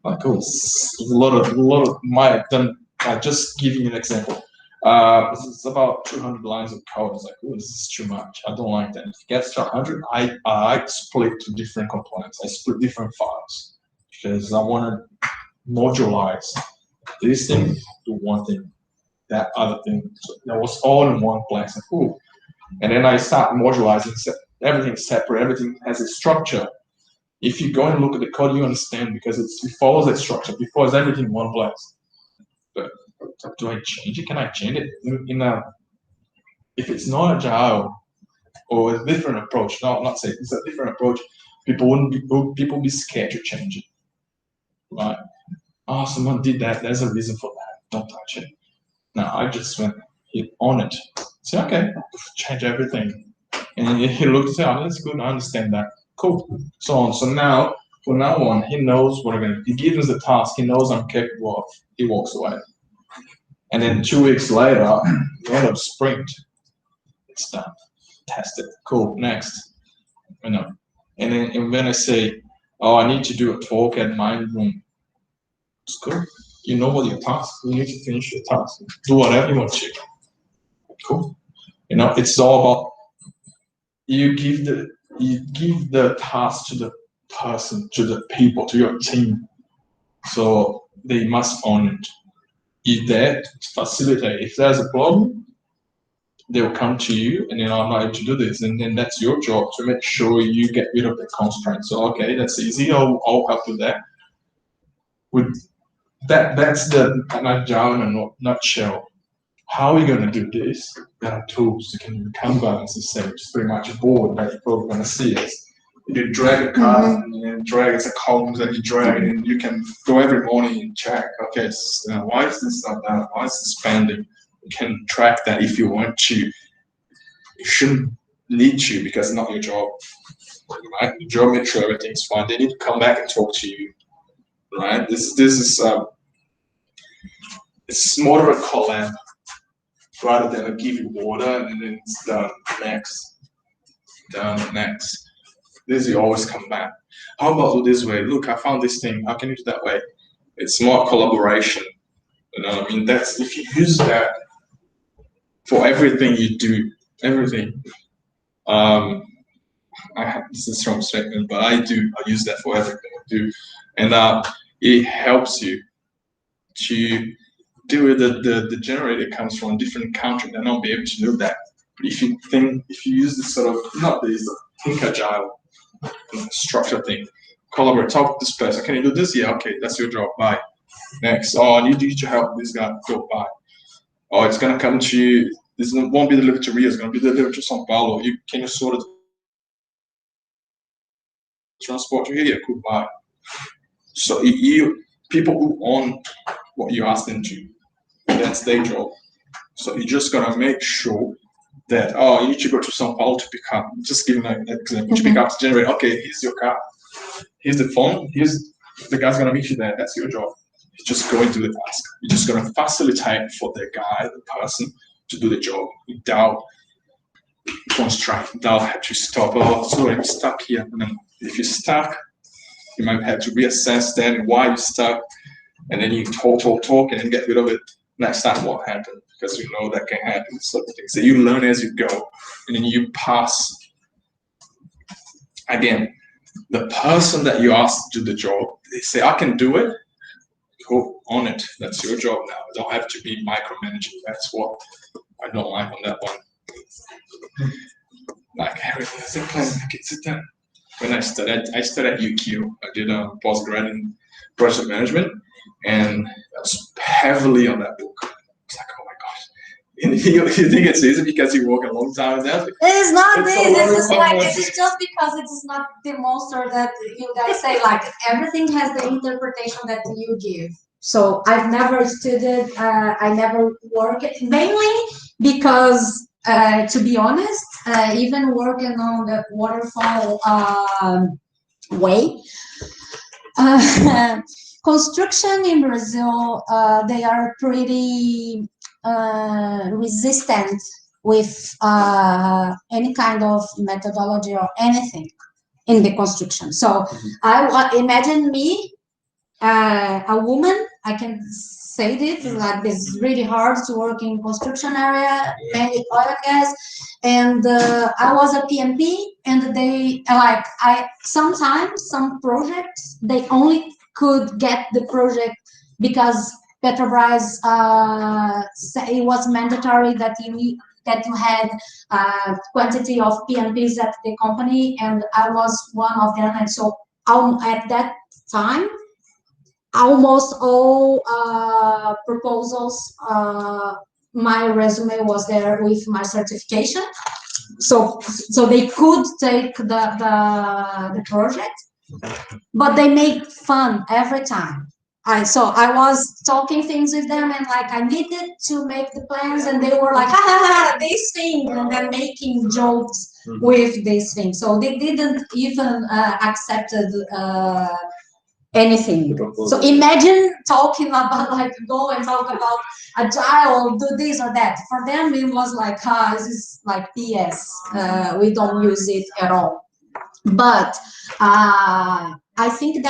Like, cool. It's a lot of my, then I just give you an example. It's about 200 lines of code. It's like, oh, this is too much. I don't like that. If it gets to 100, I split to different components. I split different files because I want to modularize this thing to one thing, that other thing. So that was all in one place. Like, cool. And then I start modularizing everything separate. Everything has a structure. If you go and look at the code, you understand because it follows that structure. It follows everything in one place. But do I change it? Can I change it if it's not Agile or a different approach? No, I'm not saying it's a different approach. People be scared to change it, right? Oh, someone did that. There's a reason for that. Don't touch it. No, I just went on it. Say, okay, change everything. And he looked and said, oh, that's good. I understand that. Cool. So on. So now, from now on, he knows what I'm going to do. He gives us the task. He knows I'm capable of. He walks away. And then 2 weeks later, the end of sprint, it's done. Tested. Cool. Next. You know. And then when I say, oh, I need to do a talk at my room, it's good. You know what your task. You need to finish your task. Do whatever you want to. Cool. You know, it's all about you give the task to the person, to the people, to your team. So they must own it. If that facilitate, if there's a problem, they'll come to you and then I'm not able to do this, and then that's your job to make sure you get rid of the constraint. So okay, that's easy. I'll help with that. With that's the Agile in a nutshell. How are you going to do this? There are tools. You can use Kanban, as I say, which is pretty much a board that you're probably going to see it. You drag a card and then drag it's a columns that you drag, and you can go every morning and check. Okay, so why is this not done? Why is this pending? You can track that if you want to. You shouldn't need to because it's not your job. Right? Your job make sure everything's fine. They need to come back and talk to you. Right? This is it's more of a collab rather than a give you order and then it's done next. This you always come back. How about do this way? Look, I found this thing. How can you do that way? It's more collaboration. You know what I mean? That's if you use that for everything you do, everything. I have this is a strong statement, but I use that for everything I do, and it helps you to deal with the generator comes from different countries. They're not be able to do that. But if you use this sort of think agile structure thing, collaborate, talk with this person. Can you do this? Yeah, okay, that's your job. Bye. Next. Oh, I need you to help this guy. Go bye. Oh, it's gonna come to you. This won't be delivered to Rio. It's gonna be delivered to São Paulo. Can you sort of transport you here? Goodbye. So people who own what you ask them to, that's their job. So you're just gonna make sure that you need to go to São Paulo to pick up. Just giving an example. To pick up the generator. Okay, here's your car. Here's the phone. Here's the guy's gonna meet you there. That's your job. You just go into the task. You're just gonna facilitate for the guy, the person, to do the job without constraint. Without have to stop. Oh, sorry, I'm stuck here. And then if you're stuck, you might have to reassess then why you're stuck, and then you talk, and then get rid of it. Next time what happened, because you know that can happen, sort of thing. So you learn as you go, and then you pass. Again, the person that you ask to do the job, they say, I can do it, go on it. That's your job now. You don't have to be micromanaging. That's what I don't like on that one. Like everything is a plan, like it's a done. When I studied at UQ. I did a postgrad in project management, and I was heavily on that book. It's like, oh my gosh. And you think it's easy because you work a long time with that? It is not this. It is just because it is not the monster that you guys say. Like everything has the interpretation that you give. So I've never studied. I never worked mainly because. To be honest, even working on the waterfall way, construction in Brazil, they are pretty resistant with any kind of methodology or anything in the construction. So I imagine me, a woman, I can say this, like this is really hard to work in construction area, mainly oil and gas, and I was a PMP, and they sometimes some projects they only could get the project because Petrobras it was mandatory that you had quantity of PMPs at the company, and I was one of them, and so at that time almost all proposals, my resume was there with my certification, so they could take the project, but they make fun every time. So I was talking things with them, and like I needed to make the plans, and they were like, ha ha ha, this thing, and then making jokes with this thing. So they didn't even accepted anything. So imagine talking about like go and talk about agile, do this or that. For them it was like, this is like PS. We don't use it at all. But I think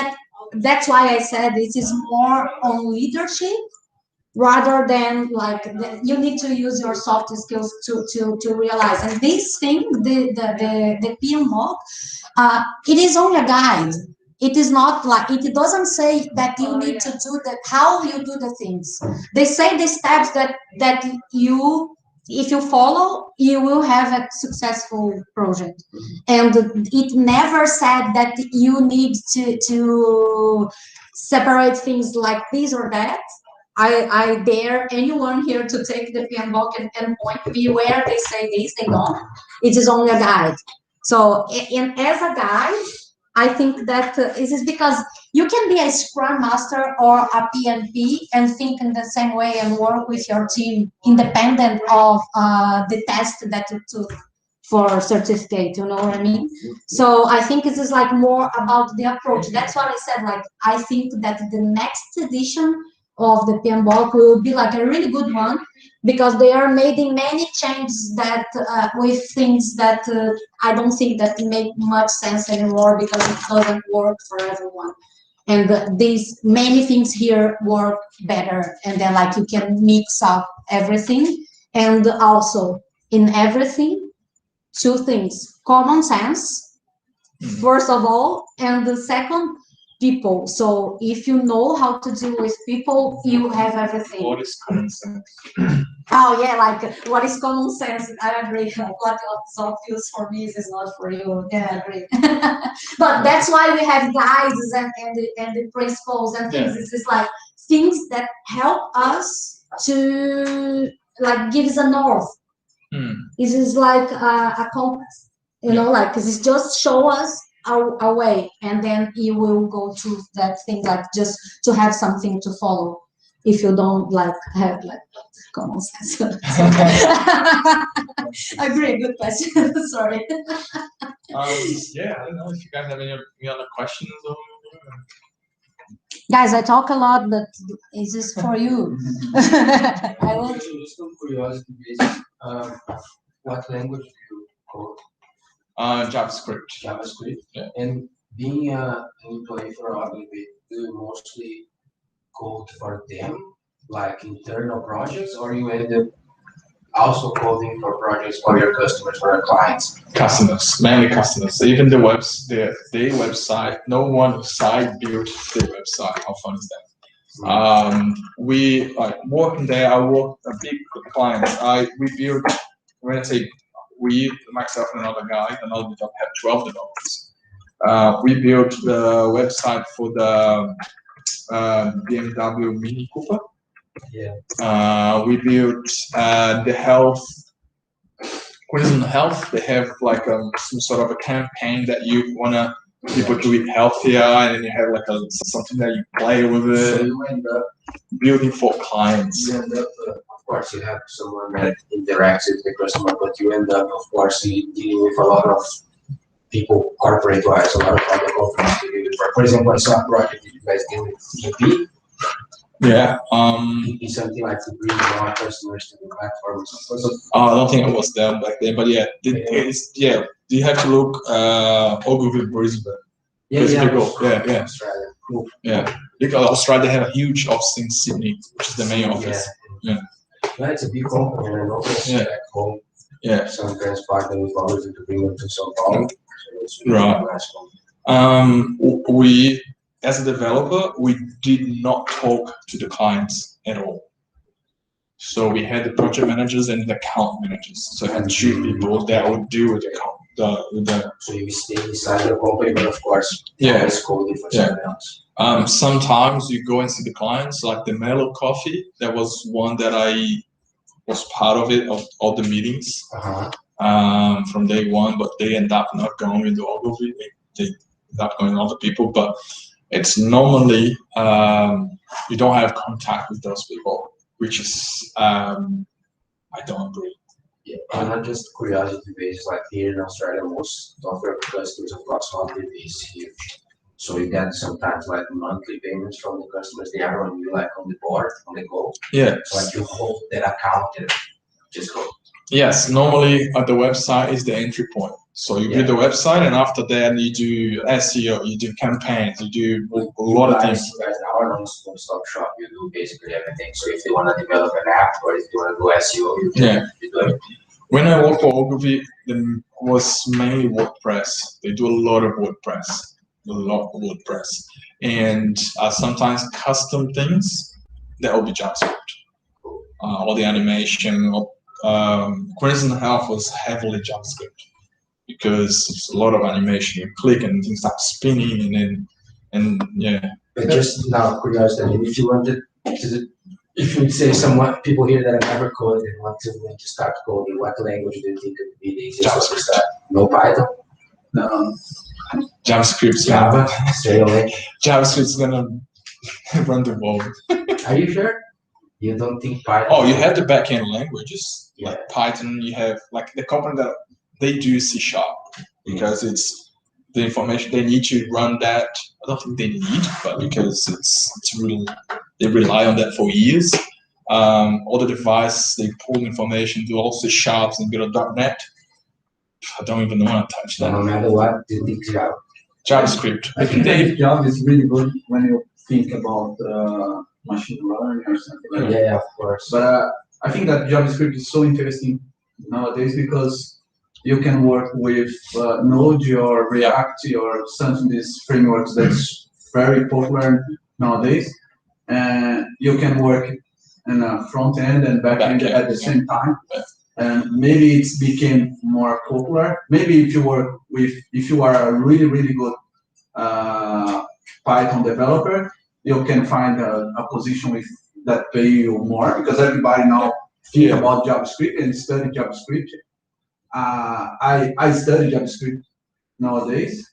that's why I said it is more on leadership rather than like you need to use your soft skills to realize. And this thing, the PMO, it is only a guide. It is not like, it doesn't say that you need to do that, how you do the things. They say the steps that you if you follow, you will have a successful project. And it never said that you need to separate things like this or that. I dare anyone here to take the PMBOK and point me where they say this, they don't. It is only a guide. So as a guide, I think that this is because you can be a Scrum Master or a PMP and think in the same way and work with your team independent of the test that you took for certificate, you know what I mean? So I think this is like more about the approach. That's what I said, like, I think that the next edition of the PMBOK will be like a really good one, because they are making many changes that with things that I don't think that make much sense anymore, because it doesn't work for everyone. And these many things here work better, and then like you can mix up everything. And also in everything, two things: common sense, first of all, and the second, people. So if you know how to deal with people, you have everything. What is common sense? Oh yeah, like what is common sense? I agree. Like what is obvious for me is not for you. Yeah, I agree. But that's why we have guides and the principles and things. This is like things that help us to like give us a north. This is like a compass, you know, like this is just show us our way, and then you will go to that thing, like just to have something to follow. If you don't like have like common sense. Agree, good question. Sorry. Yeah, I don't know if you guys have any other questions. Guys, I talk a lot, but is this for you? I will. Just on curiosity basis, what language do you code? JavaScript. JavaScript. Yeah. And being an employee for Ogilvy, do you mostly code for them, like internal projects, or you end up also coding for projects for your customers, for your clients? Customers, mainly customers. Even the website, no one side built the website. How fun is that? We like working there. I work a big client. We build, when I say we, myself and another guy, another developer, have 12 developers. We built the website for the BMW Mini Cooper. Yeah. We built the health, Queensland Health. They have like some sort of a campaign that you wanna people to eat healthier, and then you have like something that you play with it. So you end up building for clients. You end up, of course, you have someone that interacts with the customer, but you end up, of course, dealing with a lot of people, corporate-wise, a lot of other companies. For example, I saw a project that you guys did with TP. Yeah. TP, something like to bring more customers to the platform. I don't think it was them back then, but yeah, you have to look Ogilvy, Brisbane. Yeah. Australia. Cool. Yeah, because Australia have a huge office in Sydney, which is the main office. Yeah. It's a big company, and I know back home. Yeah. Sometimes partner with others to bring them to São Paulo. Right. We, as a developer, we did not talk to the clients at all. So we had the project managers and the account managers. So I had two people that would deal with the account. So you stay inside the company, but of course, it's coding for someone else. Sometimes you go and see the clients, like the Mellow Coffee. That was one that I was part of it, of all the meetings from day one, but they end up not going into Ogilvy. They end up going to other people, but it's normally you don't have contact with those people, which is I don't agree. Yeah, and not just curiosity based, like here in Australia, most of your customers, of course, monthly is huge. So you get sometimes like monthly payments from the customers. They are on you, like on the board, on the go. Yeah. So like you hold that account and just go. Yes, normally the website is the entry point. So you build the website, and after that you do SEO, you do campaigns, you do a lot of things. You guys now are one-stop shop. You do basically everything. So if they want to develop an app or if they want to do SEO, you do everything. When I worked for Ogilvy, it was mainly WordPress. They do a lot of WordPress, and sometimes custom things that will be JavaScript. All the animation, Crimson Health was heavily JavaScript because it's a lot of animation. You click and things start spinning, and yeah. But just now, curiosity, if you wanted to, if you would say people here that have never coded and want to start coding, what language do you think would be the easiest one to start? No Python? No. JavaScript's Java, straight away. JavaScript's gonna run the world. Are you sure? You don't think Python? Oh, you have the backend languages Yeah. like Python. You have like the company that they do C# because it's the information they need to run that. I don't think they need, but because it's really they rely on that for years. All the devices they pull information, do all C# and bit of .NET. I don't even want to touch that. No matter what, you think Java. JavaScript. I think that Java is really good when you think about machine learning or something like that. Yeah, of course. But I think that JavaScript is so interesting nowadays because you can work with Node or React or something, these frameworks that's very popular nowadays. And you can work in a front end and back end at the same time. And maybe it's became more popular. Maybe if you are a really, really good Python developer, you can find a position that pay you more because everybody now think about JavaScript and study JavaScript. I study JavaScript nowadays,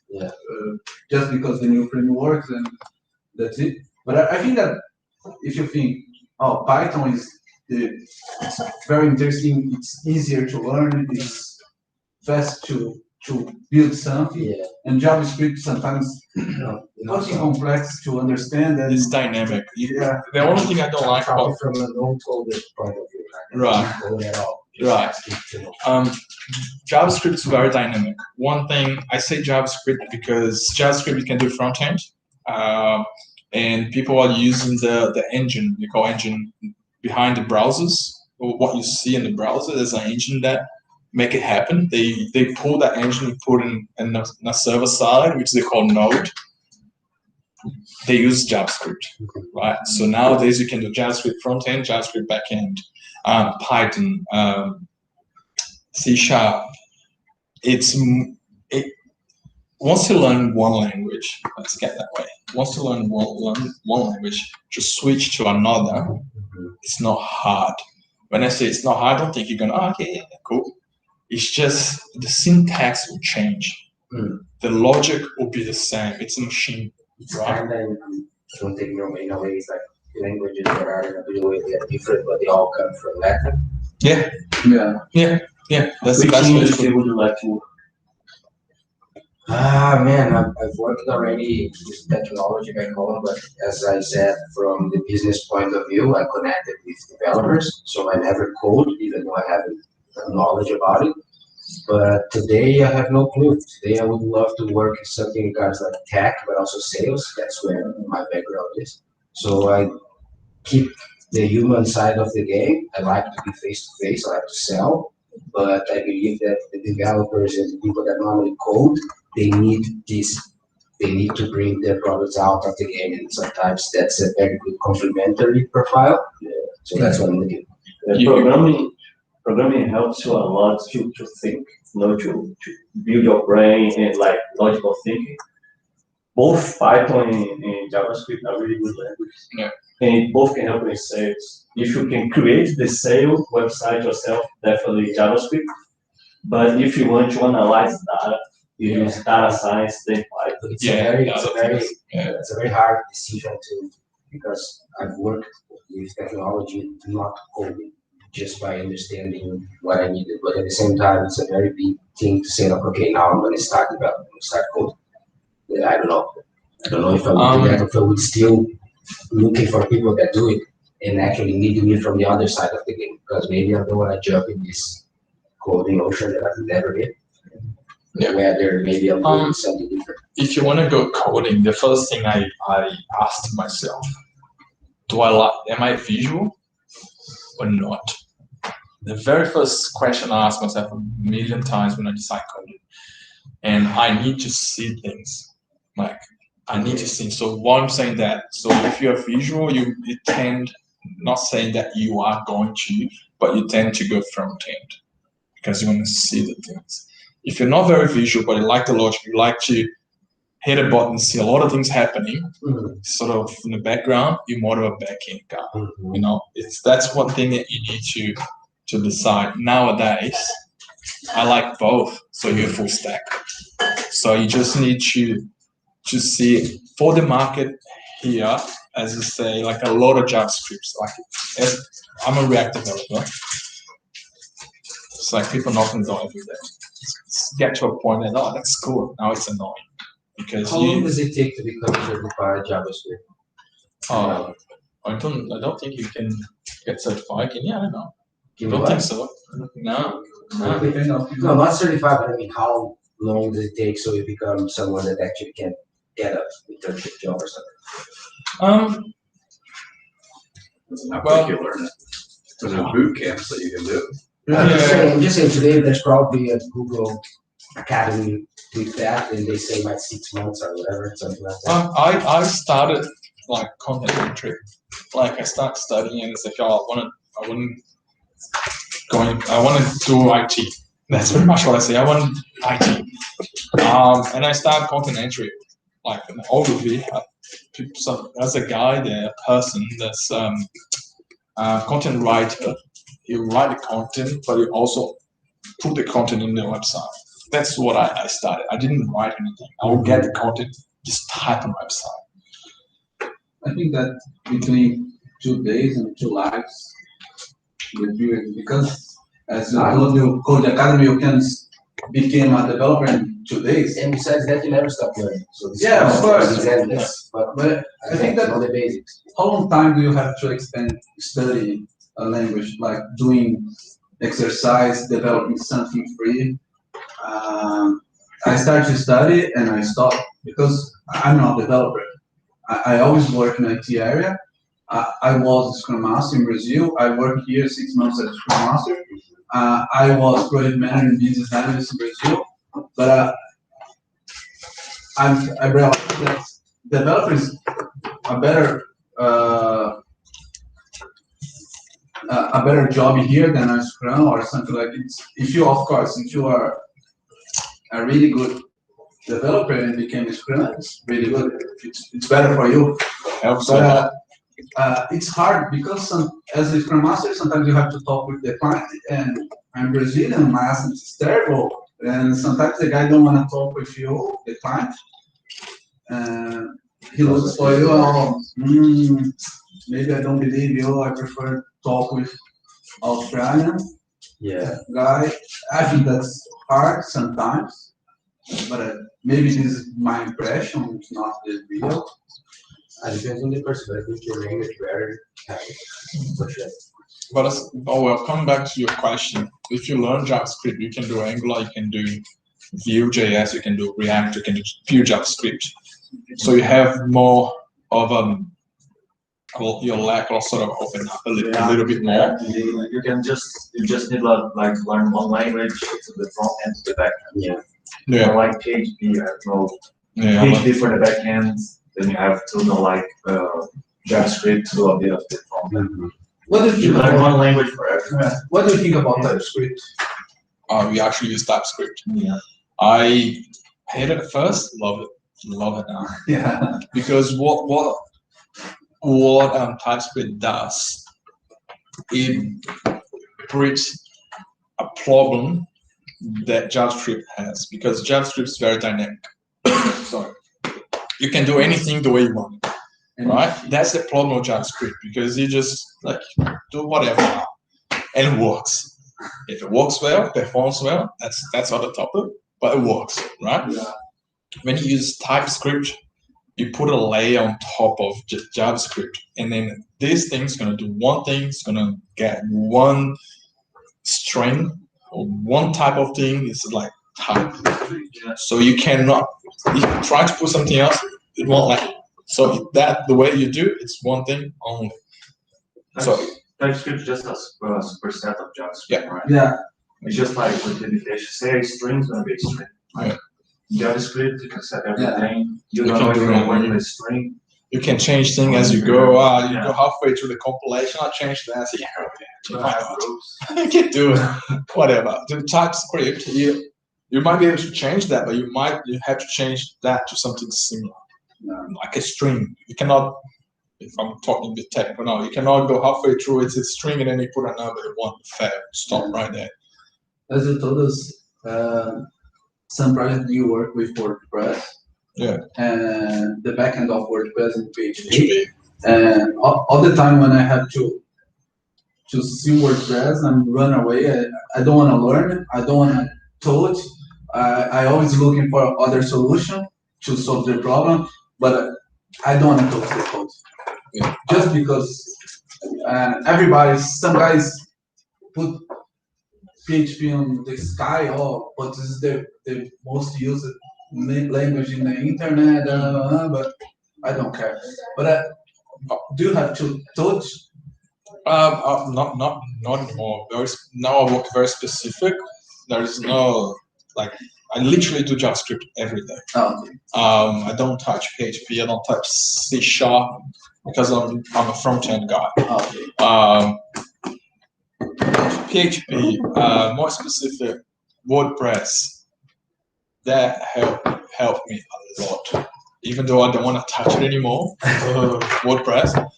just because the new frameworks and that's it. But I think that if you think, oh, Python is it's very interesting, it's easier to learn, it's fast to build something, and JavaScript sometimes nothing complex to understand and it's dynamic. Yeah. The only thing I don't like about from a non-coded point of view, Right. code at all. Right. JavaScript is very dynamic. One thing I say JavaScript because JavaScript you can do front end, and people are using the engine, we call engine behind the browsers. Or what you see in the browser is an engine that make it happen. They pull that engine and put it in a server side, which they call Node. They use JavaScript, right? So nowadays you can do JavaScript front end, JavaScript back end, Python, C#. Once you learn one language, let's get that way. Once you learn one language, to switch to another, it's not hard. When I say it's not hard, I don't think you're gonna, okay, yeah, cool. It's just the syntax will change. The logic will be the same. It's a machine. It's kind of something in a way, it's like languages that are in a bit way they are different, but they all come from Latin. Yeah. That's Which the best way to industry would you like to work? Man, I've worked already with technology back home, but as I said, from the business point of view, I connected with developers, so I never code, even though I have knowledge about it. But today I have no clue. Today I would love to work in something regards like tech, but also sales. That's where my background is. So I keep the human side of the game. I like to be face to face. I like to sell, but I believe that the developers and the people that normally code, they need this. They need to bring their products out of the game, and sometimes that's a very good complementary profile. So that's what I'm looking for. Programming helps you a lot to think, to build your brain and like logical thinking. Both Python and JavaScript are really good languages. Yeah. And both can help in sales. If you can create the sale website yourself, definitely JavaScript. But if you want to analyze data, you use data science, then Python. It's a very hard decision because I've worked with technology, not coding, just by understanding what I needed. But at the same time, it's a very big thing to say, like, okay, now I'm going to start developing, start coding. I don't know if I would do that, or if I would still looking for people that do it and actually need me from the other side of the game, because maybe I don't want to jump in this coding ocean that I've never been. Whether maybe I'm doing something different. If you want to go coding, the first thing I asked myself, am I visual or not? The very first question I asked myself a million times when I decide coding, and I need to see things. Like I need to see. So why I'm saying that? So if you're visual, you tend not saying that you are going to, but you tend to go front end because you want to see the things. If you're not very visual, but you like the logic, you like to hit a button, see a lot of things happening, sort of in the background, you're more of a back-end guy. You know, that's one thing that you need to decide. Nowadays, I like both, so you're full stack. So you just need to see for the market here, as you say, like a lot of JavaScripts. Like, I'm a React developer. It's like people knocking the door every day. It's get to a point that, oh, that's cool. Now it's annoying. Because how long does it take to become certified JavaScript? I don't think you can get certified. Can you? I don't know. Can I don't you think so. No. No, not certified, but I mean, how long does it take so you become someone that actually can get a internship job or something? How quick you learn it. So there's boot camps that you can do. I'm just saying today there's probably a Google Academy with that, and they say like 6 months or whatever, something like that. I started like content entry. Like I started studying and it's like, oh, I want to do IT. That's pretty much what I say. I want IT. And I started content entry, like an overview. As a guy, a person that's content writer. You write the content, but you also put the content in the website. That's what I started. I didn't write anything. I would get the content, just type on website. I think that between 2 days and 2 lives, because as you told you, Code Academy, you can become a developer in 2 days. And besides that, you never stop learning. So Yeah, of course. It's endless. But I think that on the basics. how long time do you have to study a language, like doing exercise, developing something free? I started to study and I stopped because I'm not a developer. I always work in IT area. I was a Scrum Master in Brazil. I worked here 6 months as a Scrum Master. I was project manager and business analyst in Brazil. But I realized that developers a better job here than a Scrum or something like it. If you are a really good developer and became a Scrum, it's really good. It's better for you. But it's hard because as a Scrum Master, sometimes you have to talk with the client, and I'm Brazilian, my accent is terrible, and sometimes the guy don't want to talk with you, the client. He looks for you, maybe I don't believe you, I prefer talk with Australian guy. I think that's hard sometimes, but maybe this is my impression, it's not the real. It depends on the person, but I think your language better for sure. But well, coming back to your question, if you learn JavaScript, you can do Angular, you can do Vue.js, you can do React, you can do pure JavaScript. So you have more of your lack will sort of open up a little bit more. You just need like learn one language to the front end to the back end. Yeah. Like PHP, I don't know. PHP for the back end, then you have to know like JavaScript to a bit of the front end. What do you learn one language for everything? What do you think about TypeScript? We actually use TypeScript. Yeah. I hated it at first, love it now. Yeah. Because what TypeScript does, it breaks a problem that JavaScript has, because JavaScript is very dynamic. Sorry, you can do anything the way you want, right? That's the problem of JavaScript, because you just like do whatever and it works. If it works well, performs well, that's other topic, but it works, right? Yeah. When you use TypeScript, you put a layer on top of JavaScript, and then this thing's gonna do one thing. It's gonna get one string or one type of thing. It's like type. So you cannot. If you try to put something else, it won't let you. So that the way you do, it's one thing only. So TypeScript just a superset of JavaScript, right? Yeah. It's just like with the definition. Say a string is gonna be a string. Right? JavaScript, you can set everything. You don't know if you're going to a string. You can change things as you go. You go halfway through the compilation, I'll change that. Yeah, okay. Why not? You can do it. Whatever. The TypeScript, you might be able to change that, but you have to change that to something similar, like a string. You cannot, if I'm talking a bit technical now, you cannot go halfway through it's a string and then you put a number and one fail. Stop right there. As you told us, some projects you work with WordPress. Yeah. And the backend of WordPress and PHP. And all the time when I have to see WordPress and run away, I don't want to learn. I don't want to touch. I always looking for other solution to solve the problem, but I don't want to touch the code. Yeah. Just because some guys put PHP on the sky, but this is the most used language in the internet, but I don't care. But do you have to touch? Not anymore. Now I work very specific. There is no, like, I literally do JavaScript every day. Oh, okay. I don't touch PHP. I don't touch C# because I'm a front-end guy. Oh, okay. PHP, more specific, WordPress, that helped me a lot. Even though I don't want to touch it anymore, WordPress,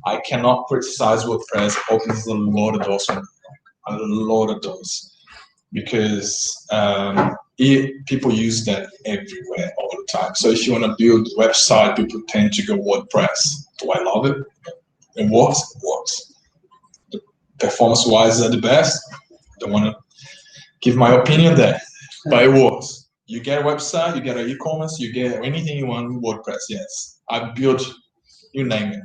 I cannot criticize WordPress. It opens a lot of doors for me, a lot of doors, because people use that everywhere all the time. So if you want to build a website, people tend to go WordPress. Do I love it? It works. It works. Performance-wise, are the best. Don't want to give my opinion there, but it works. You get a website, you get an e-commerce, you get anything you want with WordPress. Yes, I built, you name it.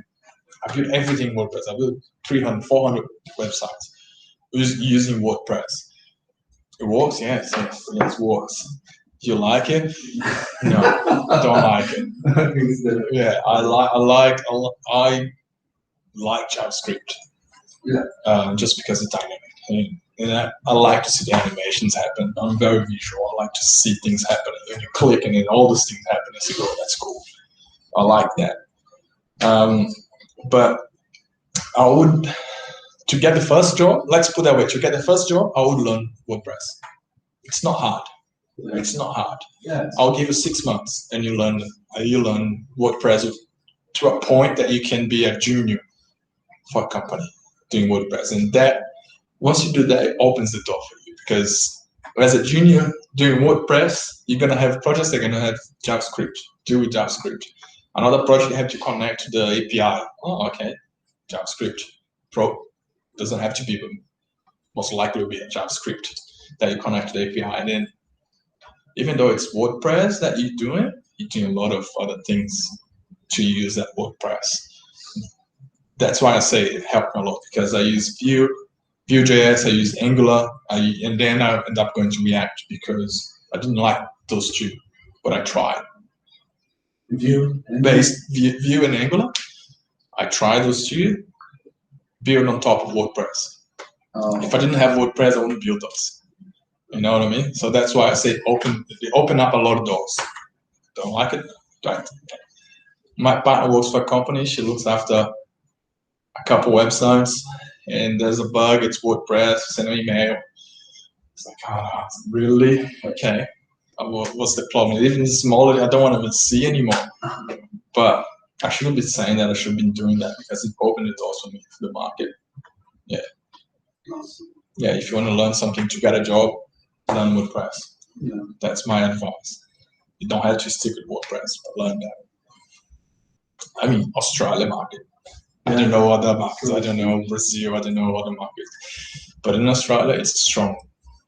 I built everything in WordPress. I built 300, 400 websites using WordPress. It works. Yes, it works. Do you like it? No, I don't like it. Yeah, I like JavaScript. Yeah. Just because it's dynamic. And I like to see the animations happen. I'm very visual. I like to see things happen. When you click and then all those things happen, I say, oh, that's cool. I like that. But I would, to get the first job, let's put that way, to get the first job, I would learn WordPress. It's not hard. It's not hard. Yeah. I'll give you 6 months and you learn WordPress to a point that you can be a junior for a company doing WordPress. And that, once you do that, it opens the door for you, because as a junior doing WordPress, you're going to have projects that are going to have JavaScript, do with JavaScript. Another project you have to connect to the API. Oh, okay. JavaScript. Pro doesn't have to be, but most likely will be a JavaScript that you connect to the API. And then, even though it's WordPress that you're doing a lot of other things to use that WordPress. That's why I say it helped me a lot, because I use Vue.js, I use Angular, and then I end up going to React because I didn't like those two, but I tried. Vue and Angular, I tried those two, build on top of WordPress. If I didn't have WordPress, I wouldn't build those. You know what I mean? So that's why I say they open up a lot of doors. Don't like it? Right. My partner works for a company. She looks after a couple websites, and there's a bug. It's WordPress. Send an email. It's like, oh, really? Okay. What's the problem? Even smaller, I don't want to even see anymore. But I shouldn't be saying that. I should have been doing that, because it opened the doors for me for the market. Yeah. Yeah. If you want to learn something to get a job, learn WordPress. Yeah. That's my advice. You don't have to stick with WordPress, but learn that. I mean, Australia market. I don't know other markets. I don't know Brazil. I don't know other markets. But in Australia, it's strong.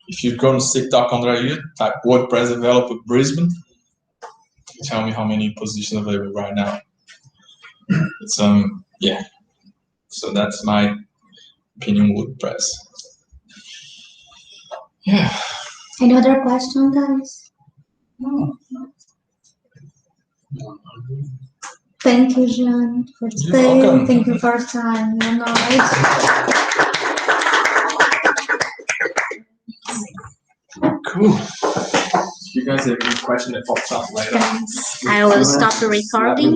If you go on stick.com.au, type WordPress developer Brisbane, tell me how many positions available right now. It's yeah. So that's my opinion on WordPress. Yeah. Any other question, guys? No. Thank you, Jean, for staying. Thank you for your time. Cool. you guys have any question that pops up later. I will stop the recording.